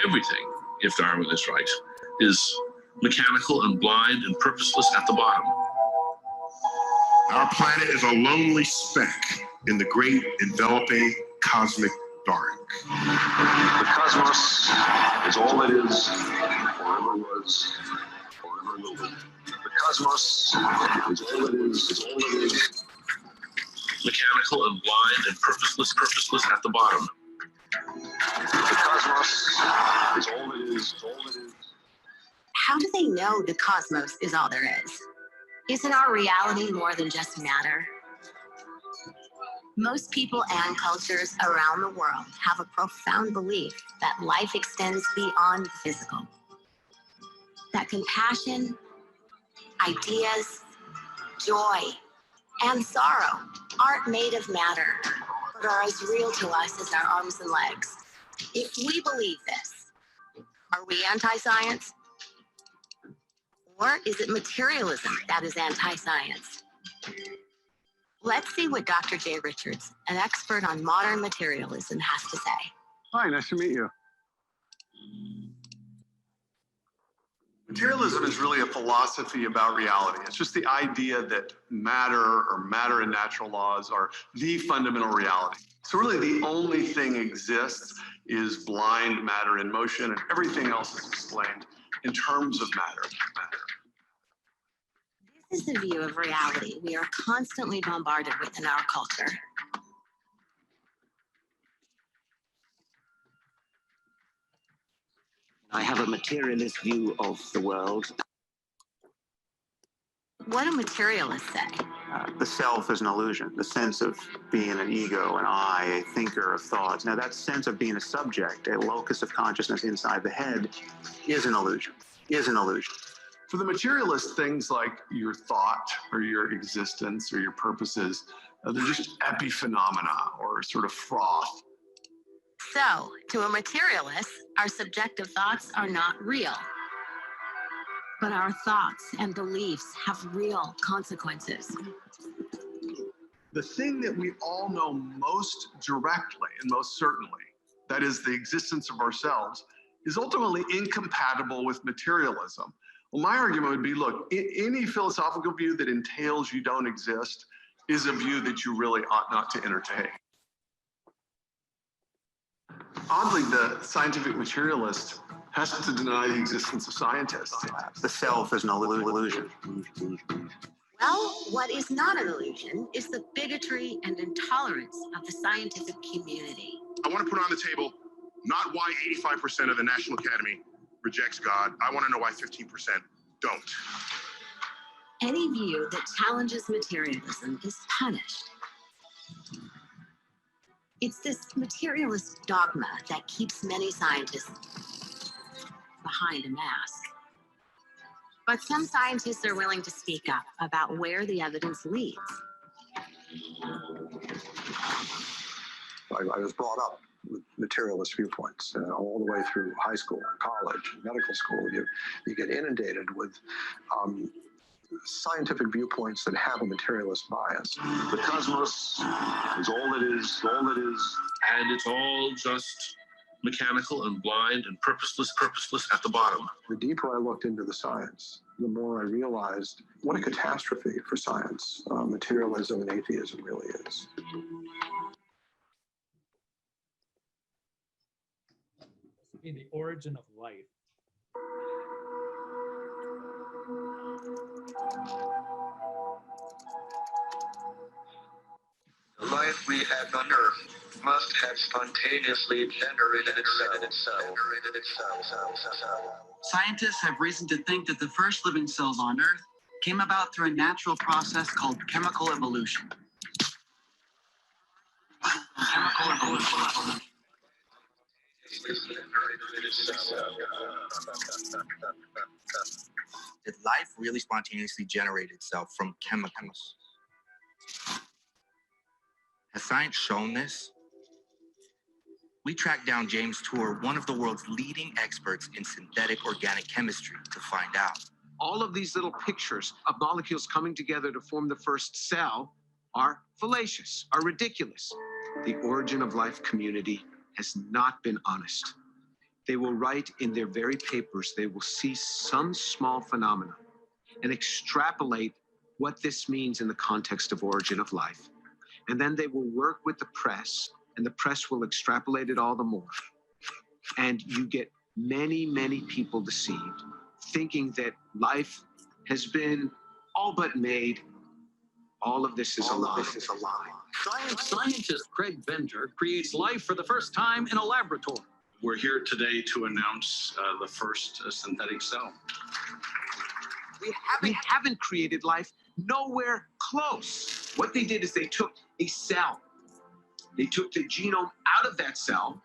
Everything, if Darwin is right, is mechanical and blind and purposeless at the bottom. Our planet is a lonely speck in the great enveloping cosmic dark. The cosmos is all it is, forever was, forever will be. The cosmos is all it is, Mechanical and blind and purposeless at the bottom. The cosmos is all it is, How do they know the cosmos is all there is? Isn't our reality more than just matter? Most people and cultures around the world have a profound belief that life extends beyond the physical. That compassion, ideas, joy, and sorrow aren't made of matter, but are as real to us as our arms and legs. If we believe this, are we anti-science? Or is it materialism that is anti-science? Let's see what Dr. Jay Richards, an expert on modern materialism, has to say. Hi, nice to meet you. Materialism is really a philosophy about reality. It's just the idea that matter or matter and natural laws are the fundamental reality. So really the only thing exists is blind matter in motion, and everything else is explained in terms of matter. This is the view of reality we are constantly bombarded with in our culture. I have a materialist view of the world. What do materialists say? The self is an illusion, the sense of being an ego, an I, a thinker of thoughts. Now that sense of being a subject, a locus of consciousness inside the head, is an illusion, For the materialist, things like your thought or your existence or your purposes, they're just epiphenomena or sort of froth. So, to a materialist, our subjective thoughts are not real. But our thoughts and beliefs have real consequences. The thing that we all know most directly and most certainly, that is the existence of ourselves, is ultimately incompatible with materialism. Well, my argument would be, look, any philosophical view that entails you don't exist is a view that you really ought not to entertain. Oddly, the scientific materialist has to deny the existence of scientists. The self is an illusion. Well, what is not an illusion is the bigotry and intolerance of the scientific community. I want to put on the table not why 85% of the National Academy rejects God. I want to know why 15% don't. Any view that challenges materialism is punished. It's this materialist dogma that keeps many scientists behind a mask. But some scientists are willing to speak up about where the evidence leads. I was brought up with materialist viewpoints all the way through high school, college, medical school. You get inundated with scientific viewpoints that have a materialist bias. The cosmos is all it is, And it's all just mechanical and blind and purposeless at the bottom. The deeper I looked into the science, the more I realized what a catastrophe for science materialism and atheism really is. In the origin of life. The life we have on Earth must have spontaneously generated itself. Scientists have reason to think that the first living cells on Earth came about through a natural process called chemical evolution. Did life really spontaneously generate itself from chemicals? Has science shown this? We tracked down James Tour, one of the world's leading experts in synthetic organic chemistry, to find out. All of these little pictures of molecules coming together to form the first cell are fallacious, are ridiculous. The origin of life community has not been honest. They will write in their very papers, they will see some small phenomena and extrapolate what this means in the context of origin of life. And then they will work with the press, and the press will extrapolate it all the more. And you get many, many people deceived, thinking that life has been all but made. All of this is a lie. Scientist Craig Venter creates life for the first time in a laboratory. We're here today to announce the first synthetic cell. We haven't created life, nowhere close. What they did is they took a cell. They took the genome out of that cell.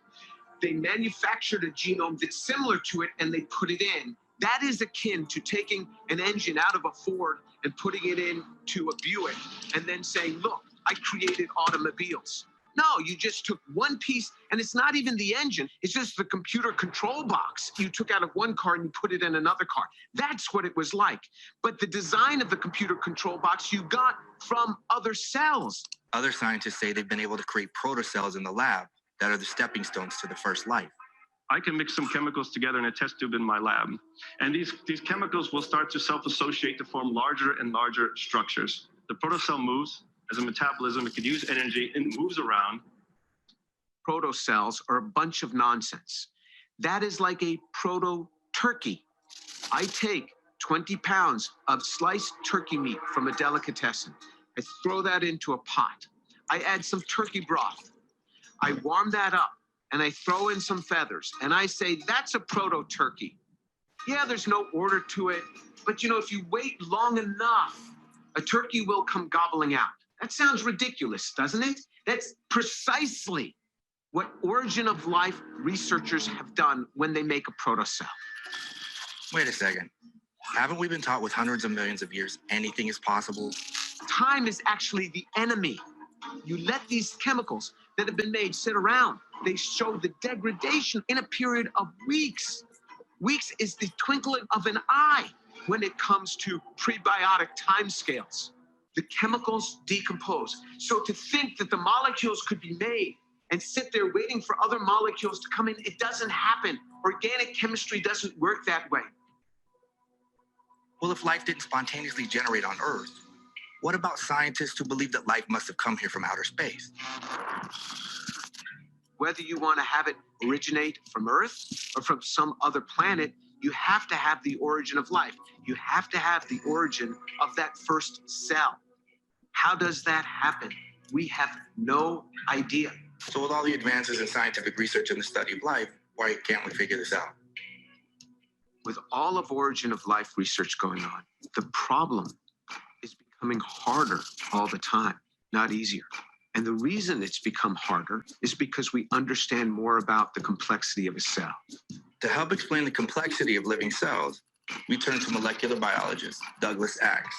They manufactured a genome that's similar to it, and they put it in. That is akin to taking an engine out of a Ford and putting it into a Buick and then saying, look, I created automobiles. No, you just took one piece, and it's not even the engine. It's just the computer control box you took out of one car and you put it in another car. That's what it was like. But the design of the computer control box you got from other cells. Other scientists say they've been able to create protocells in the lab that are the stepping stones to the first life. I can mix some chemicals together in a test tube in my lab. And these chemicals will start to self-associate to form larger and larger structures. The protocell moves as a metabolism. It could use energy and moves around. Protocells are a bunch of nonsense. That is like a proto-turkey. I take 20 pounds of sliced turkey meat from a delicatessen. I throw that into a pot. I add some turkey broth. I warm that up, and I throw in some feathers, and I say, that's a proto-turkey. Yeah, there's no order to it, but if you wait long enough, a turkey will come gobbling out. That sounds ridiculous, doesn't it? That's precisely what origin of life researchers have done when they make a protocell. Wait a second. Haven't we been taught with hundreds of millions of years anything is possible? Time is actually the enemy. You let these chemicals that have been made sit around. They show the degradation in a period of weeks. Weeks is the twinkling of an eye when it comes to prebiotic timescales. The chemicals decompose. So to think that the molecules could be made and sit there waiting for other molecules to come in, it doesn't happen. Organic chemistry doesn't work that way. Well, if life didn't spontaneously generate on Earth, what about scientists who believe that life must have come here from outer space? Whether you want to have it originate from Earth or from some other planet, you have to have the origin of life. You have to have the origin of that first cell. How does that happen? We have no idea. So with all the advances in scientific research and the study of life, why can't we figure this out? With all of origin of life research going on, the problem is becoming harder all the time, not easier. And the reason it's become harder is because we understand more about the complexity of a cell. To help explain the complexity of living cells, we turn to molecular biologist Douglas Axe.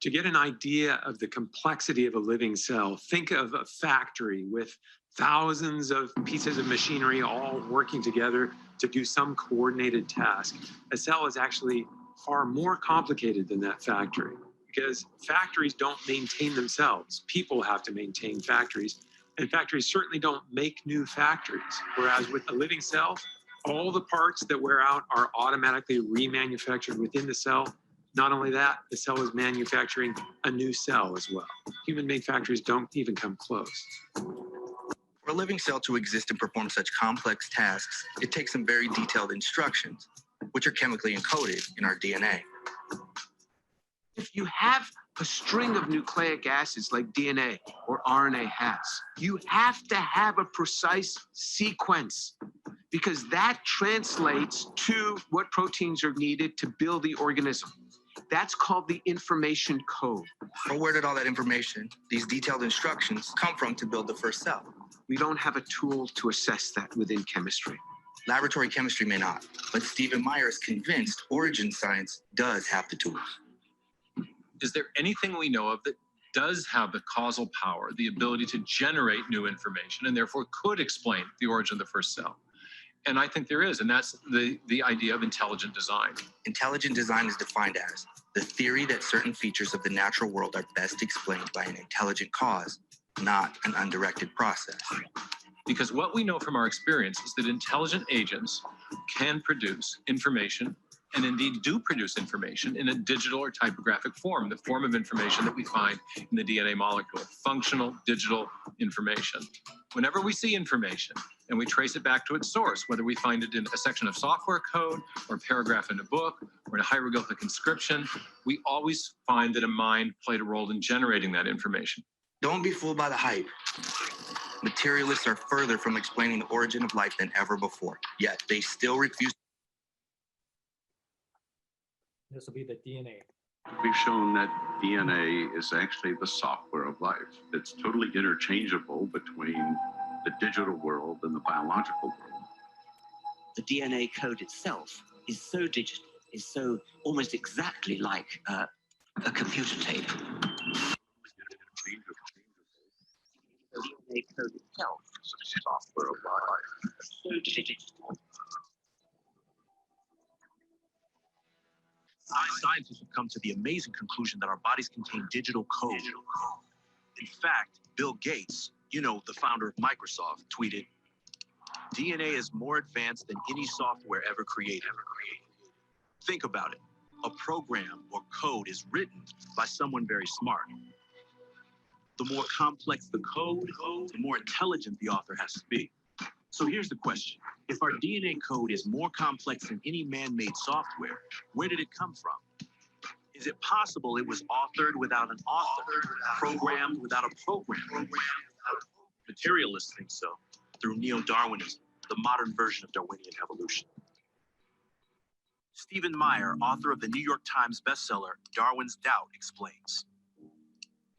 To get an idea of the complexity of a living cell, think of a factory with thousands of pieces of machinery all working together to do some coordinated task. A cell is actually far more complicated than that factory because factories don't maintain themselves. People have to maintain factories, and factories certainly don't make new factories. Whereas with a living cell, all the parts that wear out are automatically remanufactured within the cell. Not only that, the cell is manufacturing a new cell as well. Human-made factories don't even come close. For a living cell to exist and perform such complex tasks, it takes some very detailed instructions, which are chemically encoded in our DNA. If you have a string of nucleic acids like DNA or RNA has, you have to have a precise sequence because that translates to what proteins are needed to build the organism. That's called the information code. But where did all that information, these detailed instructions, come from to build the first cell? We don't have a tool to assess that within chemistry. Laboratory chemistry may not, but Stephen Meyer is convinced origin science does have the tools. Is there anything we know of that does have the causal power, the ability to generate new information, and therefore could explain the origin of the first cell? And I think there is, and that's the idea of intelligent design. Intelligent design is defined as the theory that certain features of the natural world are best explained by an intelligent cause, not an undirected process. Because what we know from our experience is that intelligent agents can produce information, and indeed do produce information in a digital or typographic form, the form of information that we find in the DNA molecule, functional digital information. Whenever we see information and we trace it back to its source, whether we find it in a section of software code or a paragraph in a book or in a hieroglyphic inscription, we always find that a mind played a role in generating that information. Don't be fooled by the hype. Materialists are further from explaining the origin of life than ever before, yet they still refuse. This will be the DNA. We've shown that DNA is actually the software of life. It's totally interchangeable between the digital world and the biological world. The DNA code itself is so digital, is so almost exactly like a computer tape. The DNA code itself is the software of life, so digital. Scientists have come to the amazing conclusion that our bodies contain digital code. In fact, Bill Gates, the founder of Microsoft, tweeted, "DNA is more advanced than any software ever created." Think about it. A program or code is written by someone very smart. The more complex the code, the more intelligent the author has to be. So here's the question. If our DNA code is more complex than any man-made software, where did it come from? Is it possible it was authored without an author, programmed without a program? Materialists think so, through neo-Darwinism, the modern version of Darwinian evolution. Stephen Meyer, author of the New York Times bestseller, Darwin's Doubt, explains.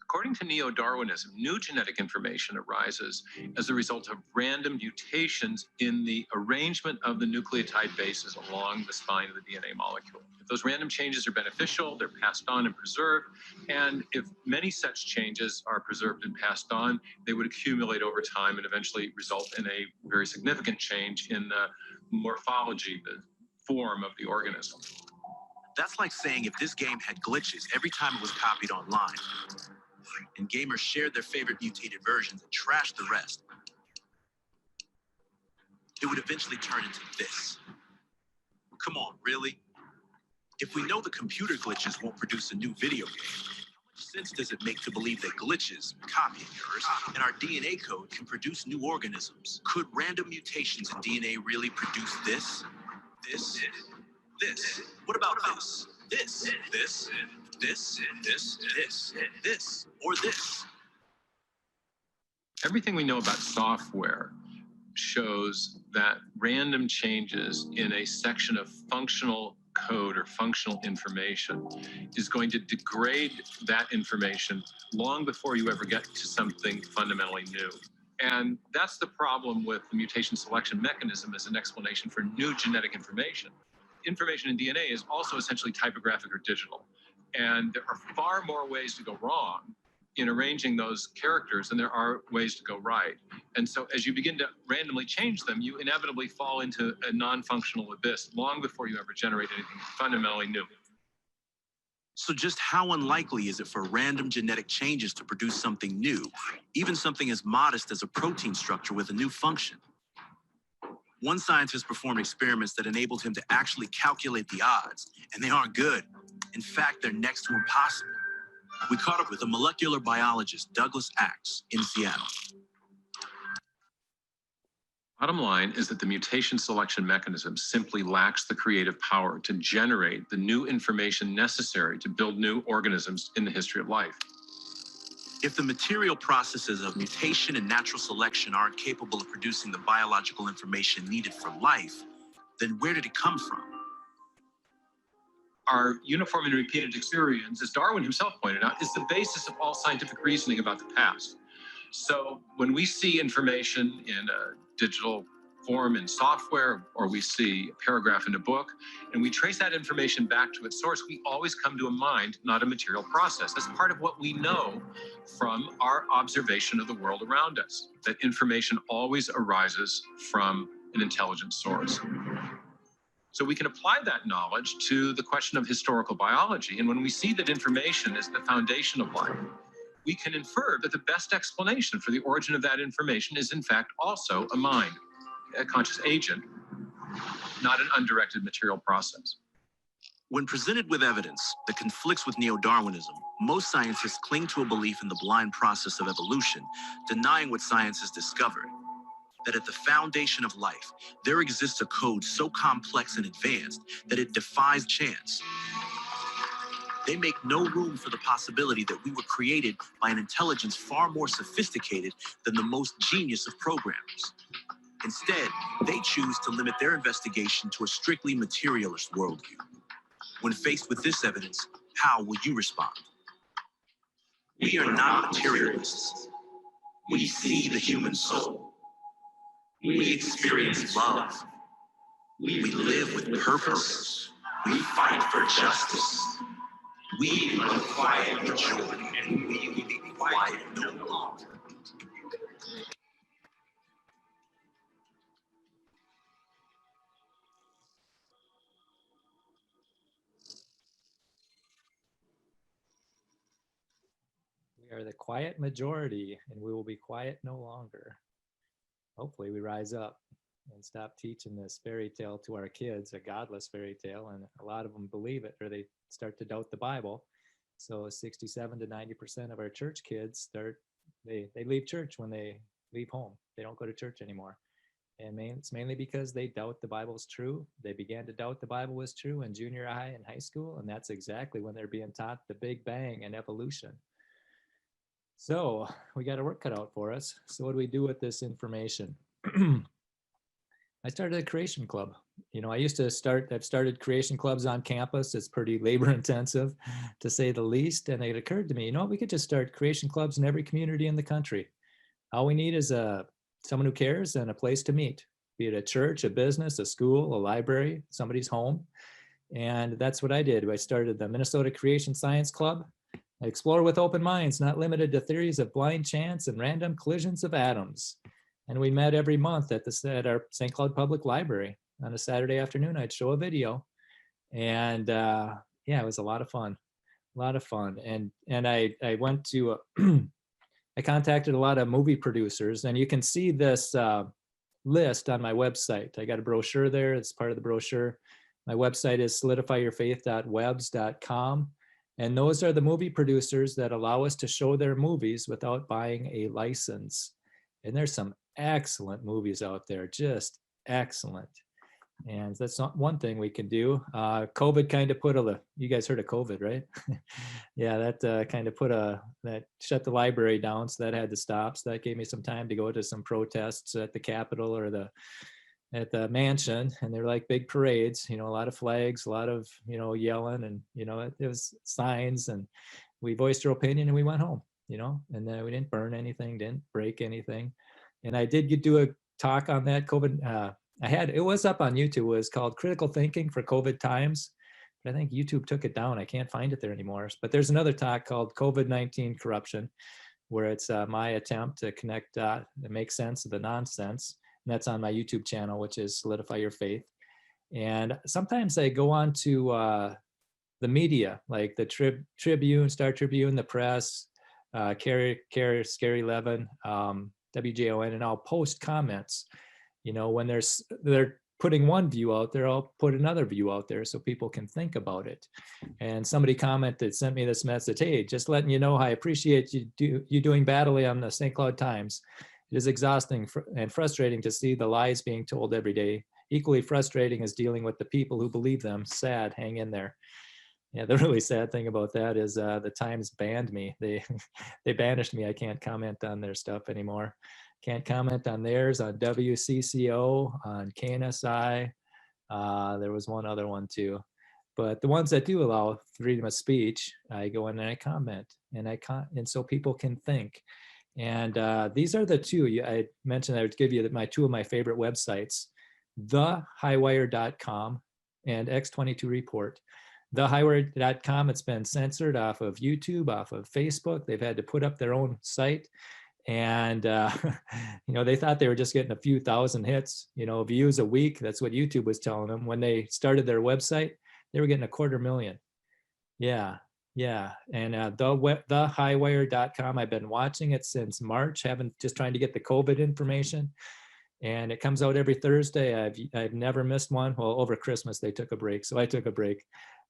According to neo-Darwinism, new genetic information arises as a result of random mutations in the arrangement of the nucleotide bases along the spine of the DNA molecule. If those random changes are beneficial, they're passed on and preserved, and if many such changes are preserved and passed on, they would accumulate over time and eventually result in a very significant change in the morphology, the form of the organism. That's like saying if this game had glitches every time it was copied online, and gamers shared their favorite mutated versions and trashed the rest, it would eventually turn into this. Come on, really? If we know the computer glitches won't produce a new video game, how much sense does it make to believe that glitches, copying errors, in our DNA code can produce new organisms? Could random mutations in DNA really produce this? This? This? What about this? This? This? This? This? Or this? Everything we know about software shows that random changes in a section of functional code or functional information is going to degrade that information long before you ever get to something fundamentally new. And that's the problem with the mutation selection mechanism as an explanation for new genetic information. Information in DNA is also essentially typographic or digital. And there are far more ways to go wrong in arranging those characters than there are ways to go right. And so as you begin to randomly change them, you inevitably fall into a non-functional abyss long before you ever generate anything fundamentally new. So just how unlikely is it for random genetic changes to produce something new, even something as modest as a protein structure with a new function? One scientist performed experiments that enabled him to actually calculate the odds, and they aren't good. In fact, they're next to impossible. We caught up with a molecular biologist, Douglas Axe, in Seattle. Bottom line is that the mutation selection mechanism simply lacks the creative power to generate the new information necessary to build new organisms in the history of life. If the material processes of mutation and natural selection aren't capable of producing the biological information needed for life, then where did it come from? Our uniform and repeated experience, as Darwin himself pointed out, is the basis of all scientific reasoning about the past. So when we see information in a digital form in software, or we see a paragraph in a book, and we trace that information back to its source, we always come to a mind, not a material process. That's part of what we know from our observation of the world around us, that information always arises from an intelligent source. So we can apply that knowledge to the question of historical biology. And when we see that information is the foundation of life, we can infer that the best explanation for the origin of that information is in fact also a mind, a conscious agent, not an undirected material process. When presented with evidence that conflicts with neo-Darwinism, most scientists cling to a belief in the blind process of evolution, denying what science has discovered. That at the foundation of life, there exists a code so complex and advanced that it defies chance. They make no room for the possibility that we were created by an intelligence far more sophisticated than the most genius of programmers. Instead, they choose to limit their investigation to a strictly materialist worldview. When faced with this evidence, how will you respond? We are not materialists. We see the human soul. We experience love. We live with purpose. We fight for justice. We will quiet the joy, and we will be quiet no longer. We are the quiet majority, and we will be quiet no longer. Hopefully we rise up and stop teaching this fairy tale to our kids, a godless fairy tale, and a lot of them believe it, or they start to doubt the Bible. So 67 to 90% of our church kids they leave church when they leave home. They don't go to church anymore. And it's mainly because they doubt the Bible is true. They began to doubt the Bible was true in junior high and high school, and that's exactly when they're being taught the Big Bang and evolution. So we got our work cut out for us. So what do we do with this information? I started a creation club. You know, I've started creation clubs on campus. It's pretty labor intensive, to say the least. And it occurred to me, you know, we could just start creation clubs in every community in the country. All we need is someone who cares and a place to meet, be it a church, a business, a school, a library, somebody's home. And that's what I did. I started the Minnesota Creation Science Club. I explore with open minds, not limited to theories of blind chance and random collisions of atoms. And we met every month at our St. Cloud Public Library. On a Saturday afternoon, I'd show a video. And yeah, it was a lot of fun, And I went to, I contacted a lot of movie producers, and you can see this list on my website. I got a brochure there. It's part of the brochure. My website is solidifyyourfaith.webs.com. And those are the movie producers that allow us to show their movies without buying a license. And there's some excellent movies out there, just excellent. And that's not one thing we can do. COVID kind of put you guys heard of COVID, right? Yeah, that kind of that shut the library down. So that had to stop. So that gave me some time to go to some protests at the Capitol or at the mansion. And they're like big parades, a lot of flags, a lot of, yelling, and, it was signs, and we voiced our opinion and we went home, and then we didn't burn anything, didn't break anything. And I did do a talk on that COVID. It was up on YouTube. It was called Critical Thinking for COVID Times. But I think YouTube took it down. I can't find it there anymore. But there's another talk called COVID-19 Corruption, where it's my attempt to connect, and make sense of the nonsense. And that's on my YouTube channel, which is Solidify Your Faith. And sometimes I go on to the media, like the Tribune, Star Tribune, the Press, Scary Levin, WJON, and I'll post comments. When they're putting one view out there, I'll put another view out there so people can think about it. And somebody sent me this message: hey, just letting you know, I appreciate you doing badly on the St. Cloud Times. It is exhausting and frustrating to see the lies being told every day. Equally frustrating is dealing with the people who believe them. Sad, hang in there. Yeah, the really sad thing about that is the Times banned me. They banished me. I can't comment on their stuff anymore. Can't comment on theirs, on WCCO, on KNSI. There was one other one too. But the ones that do allow freedom of speech, I go in and I comment, and so people can think. And these are the two. I mentioned I would give you two of my favorite websites: thehighwire.com and X22 Report. Thehighwire.com, it's been censored off of YouTube, off of Facebook. They've had to put up their own site. And, they thought they were just getting a few thousand hits, views a week. That's what YouTube was telling them. When they started their website, they were getting 250,000. Yeah. And thehighwire.com, I've been watching it since March, just trying to get the COVID information. And it comes out every Thursday. I've never missed one. Well, over Christmas, they took a break. So I took a break.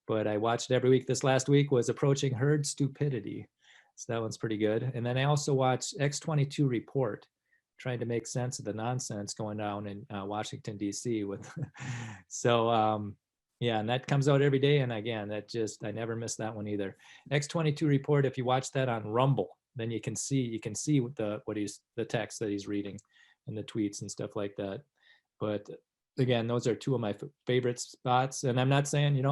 But I watched it every week. This last week was Approaching Herd Stupidity. So that one's pretty good. And then I also watch X22 Report, trying to make sense of the nonsense going down in Washington, D.C. And that comes out every day. And again, I never miss that one either. X22 Report, if you watch that on Rumble, then you can see the text that he's reading and the tweets and stuff like that. But again, those are two of my favorite spots. And I'm not saying,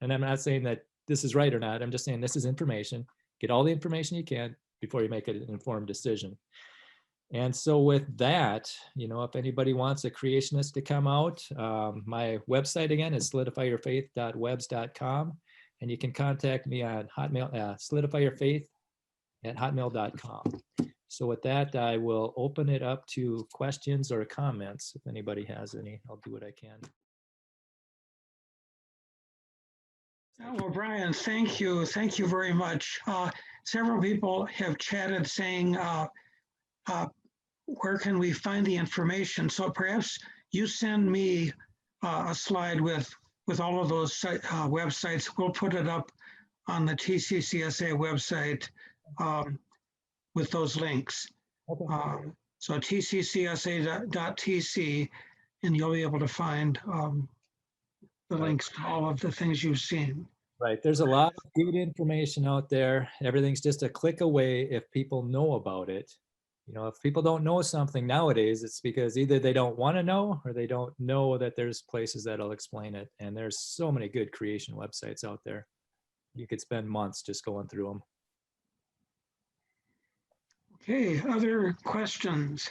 and I'm not saying that this is right or not. I'm just saying this is information. Get all the information you can before you make an informed decision. And so with that, if anybody wants a creationist to come out, my website again is solidifyyourfaith.webs.com. And you can contact me on Hotmail, solidifyyourfaith@hotmail.com. So with that, I will open it up to questions or comments. If anybody has any, I'll do what I can. Well, Brian, thank you. Thank you very much. Several people have chatted saying, where can we find the information? So perhaps you send me a slide with all of those websites. We'll put it up on the TCCSA website with those links. Okay. So tccsa.tc, and you'll be able to find the links to all of the things you've seen. Right. There's a lot of good information out there. Everything's just a click away if people know about it. If people don't know something nowadays, it's because either they don't want to know or they don't know that there's places that'll explain it. And there's so many good creation websites out there. You could spend months just going through them. Okay, other questions?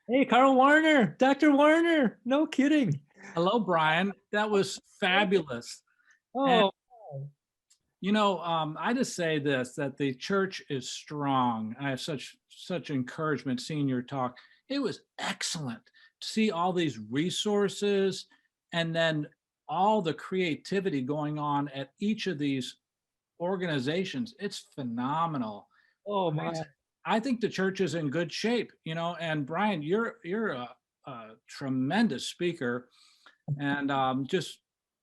Hey, Carl Warner, Dr. Warner, no kidding. Hello, Brian. That was fabulous. Oh. And, I just say this, that the church is strong. I have such encouragement seeing your talk. It was excellent to see all these resources and then all the creativity going on at each of these organizations. It's phenomenal. Oh, my. I think the church is in good shape, and Brian, you're a tremendous speaker, and just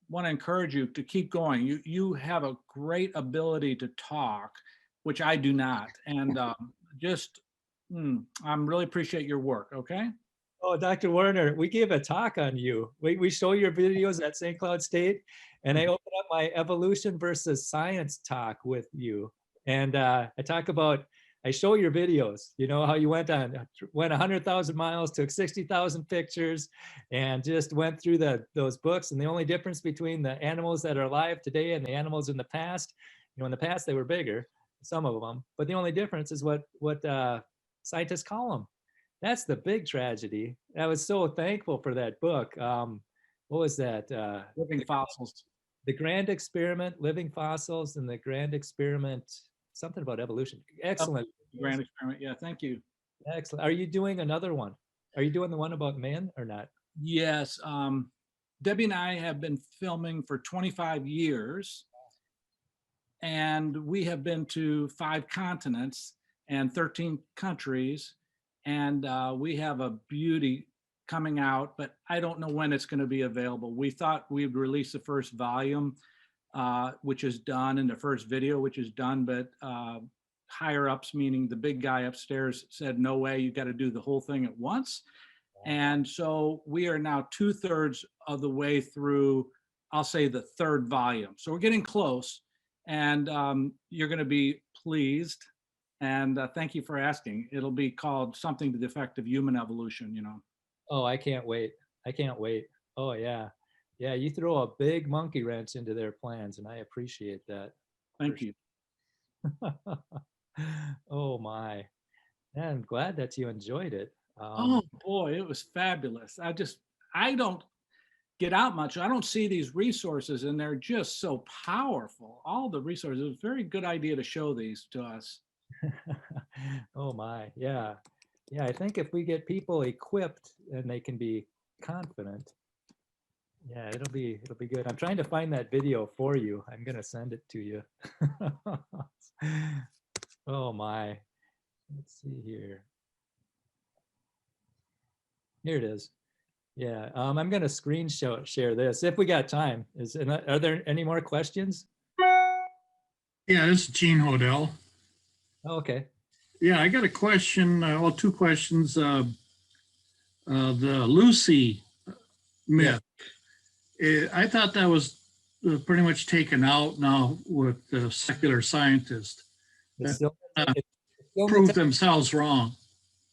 want to encourage you to keep going. You have a great ability to talk, which I do not. And I really appreciate your work. Okay. Oh, Dr. Werner, we gave a talk on you. We show your videos at St. Cloud State, and I open up my evolution versus science talk with you. And I talk about, I show your videos, you know, how you went 100,000 miles, took 60,000 pictures, and just went through those books. And the only difference between the animals that are alive today and the animals in the past, you know, in the past they were bigger, some of them, but the only difference is what scientists call them. That's the big tragedy. I was so thankful for that book. What was that? Living Fossils. The Grand Experiment, Living Fossils, and the Grand Experiment, something about evolution. Excellent. Grand Experiment. Yeah, thank you. Excellent. Are you doing another one? Are you doing the one about men or not? Yes. Debbie and I have been filming for 25 years, and we have been to 5 continents and 13 countries. And we have a beauty coming out, but I don't know when it's going to be available. We thought we'd release the first volume, which is done, and the first video, which is done, but higher ups, meaning the big guy upstairs, said, no way, you got to do the whole thing at once. And so we are now 2/3 of the way through, I'll say, the 3rd volume. So we're getting close, and you're going to be pleased. And thank you for asking. It'll be called something to the effect of human evolution, you know. Oh, I can't wait. I can't wait. Oh, yeah. Yeah, you throw a big monkey wrench into their plans, and I appreciate that. Thank you. Oh, my. Yeah, I'm glad that you enjoyed it. Oh, boy, it was fabulous. I don't get out much. I don't see these resources, and they're just so powerful. All the resources. It was a very good idea to show these to us. Oh my, yeah. Yeah, I think if we get people equipped and they can be confident, yeah, it'll be good. I'm trying to find that video for you. I'm gonna send it to you. Oh my. Let's see here. Here it is. Yeah, I'm gonna screen share this if we got time. Are there any more questions? Yeah, this is Gene Hodel. Oh, okay. Yeah, I got a question, well, 2 questions. The Lucy myth, I thought that was pretty much taken out now with the secular scientists. It's still prove themselves wrong.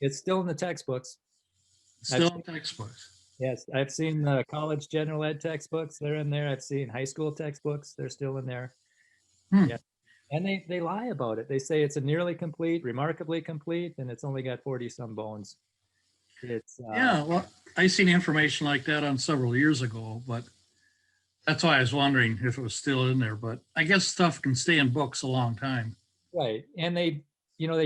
It's still in the textbooks. Still in textbooks. Yes, I've seen the college general ed textbooks. They're in there. I've seen high school textbooks. They're still in there. Yeah. And they lie about it. They say it's a nearly complete, remarkably complete, and it's only got 40 some bones. It's yeah, well, I seen information like that on several years ago, but that's why I was wondering if it was still in there. But I guess stuff can stay in books a long time. Right. And they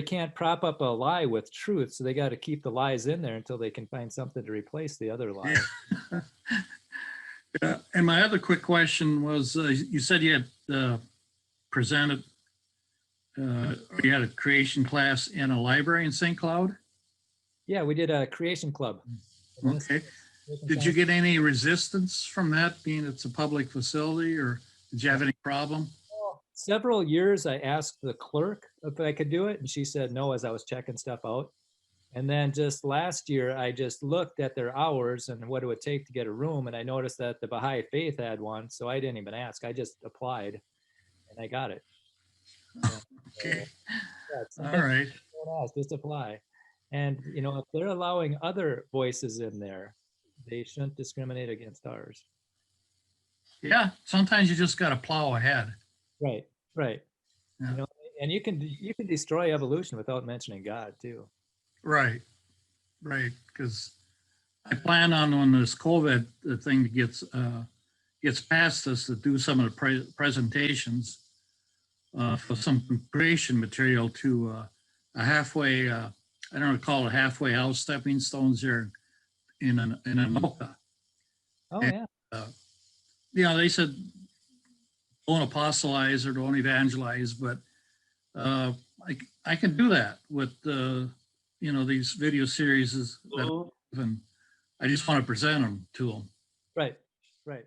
can't prop up a lie with truth, so they got to keep the lies in there until they can find something to replace the other lie. Yeah. And my other quick question was, you said you had presented, you had a creation class in a library in St. Cloud? Yeah, we did a creation club. Okay. Did you get any resistance from that, being it's a public facility, or did you have any problem? Several years I asked the clerk if I could do it, and she said no as I was checking stuff out. And then just last year, I just looked at their hours and what it would take to get a room, and I noticed that the Baha'i Faith had one, so I didn't even ask. I just applied, and I got it. Okay. Yeah, all right. Don't ask, just apply. And if they're allowing other voices in there, they shouldn't discriminate against ours. Yeah, sometimes you just got to plow ahead. Right, right. Yeah. And you can destroy evolution without mentioning God too. Right, right. Because I plan on, when this COVID thing gets past us, to do some of the presentations for some creation material to a halfway. I don't know, call it halfway house stepping stones here in Anoka. Oh, and, yeah. They said don't apostolize or don't evangelize, but I can do that with these video series that, and I just want to present them to them. Right, right.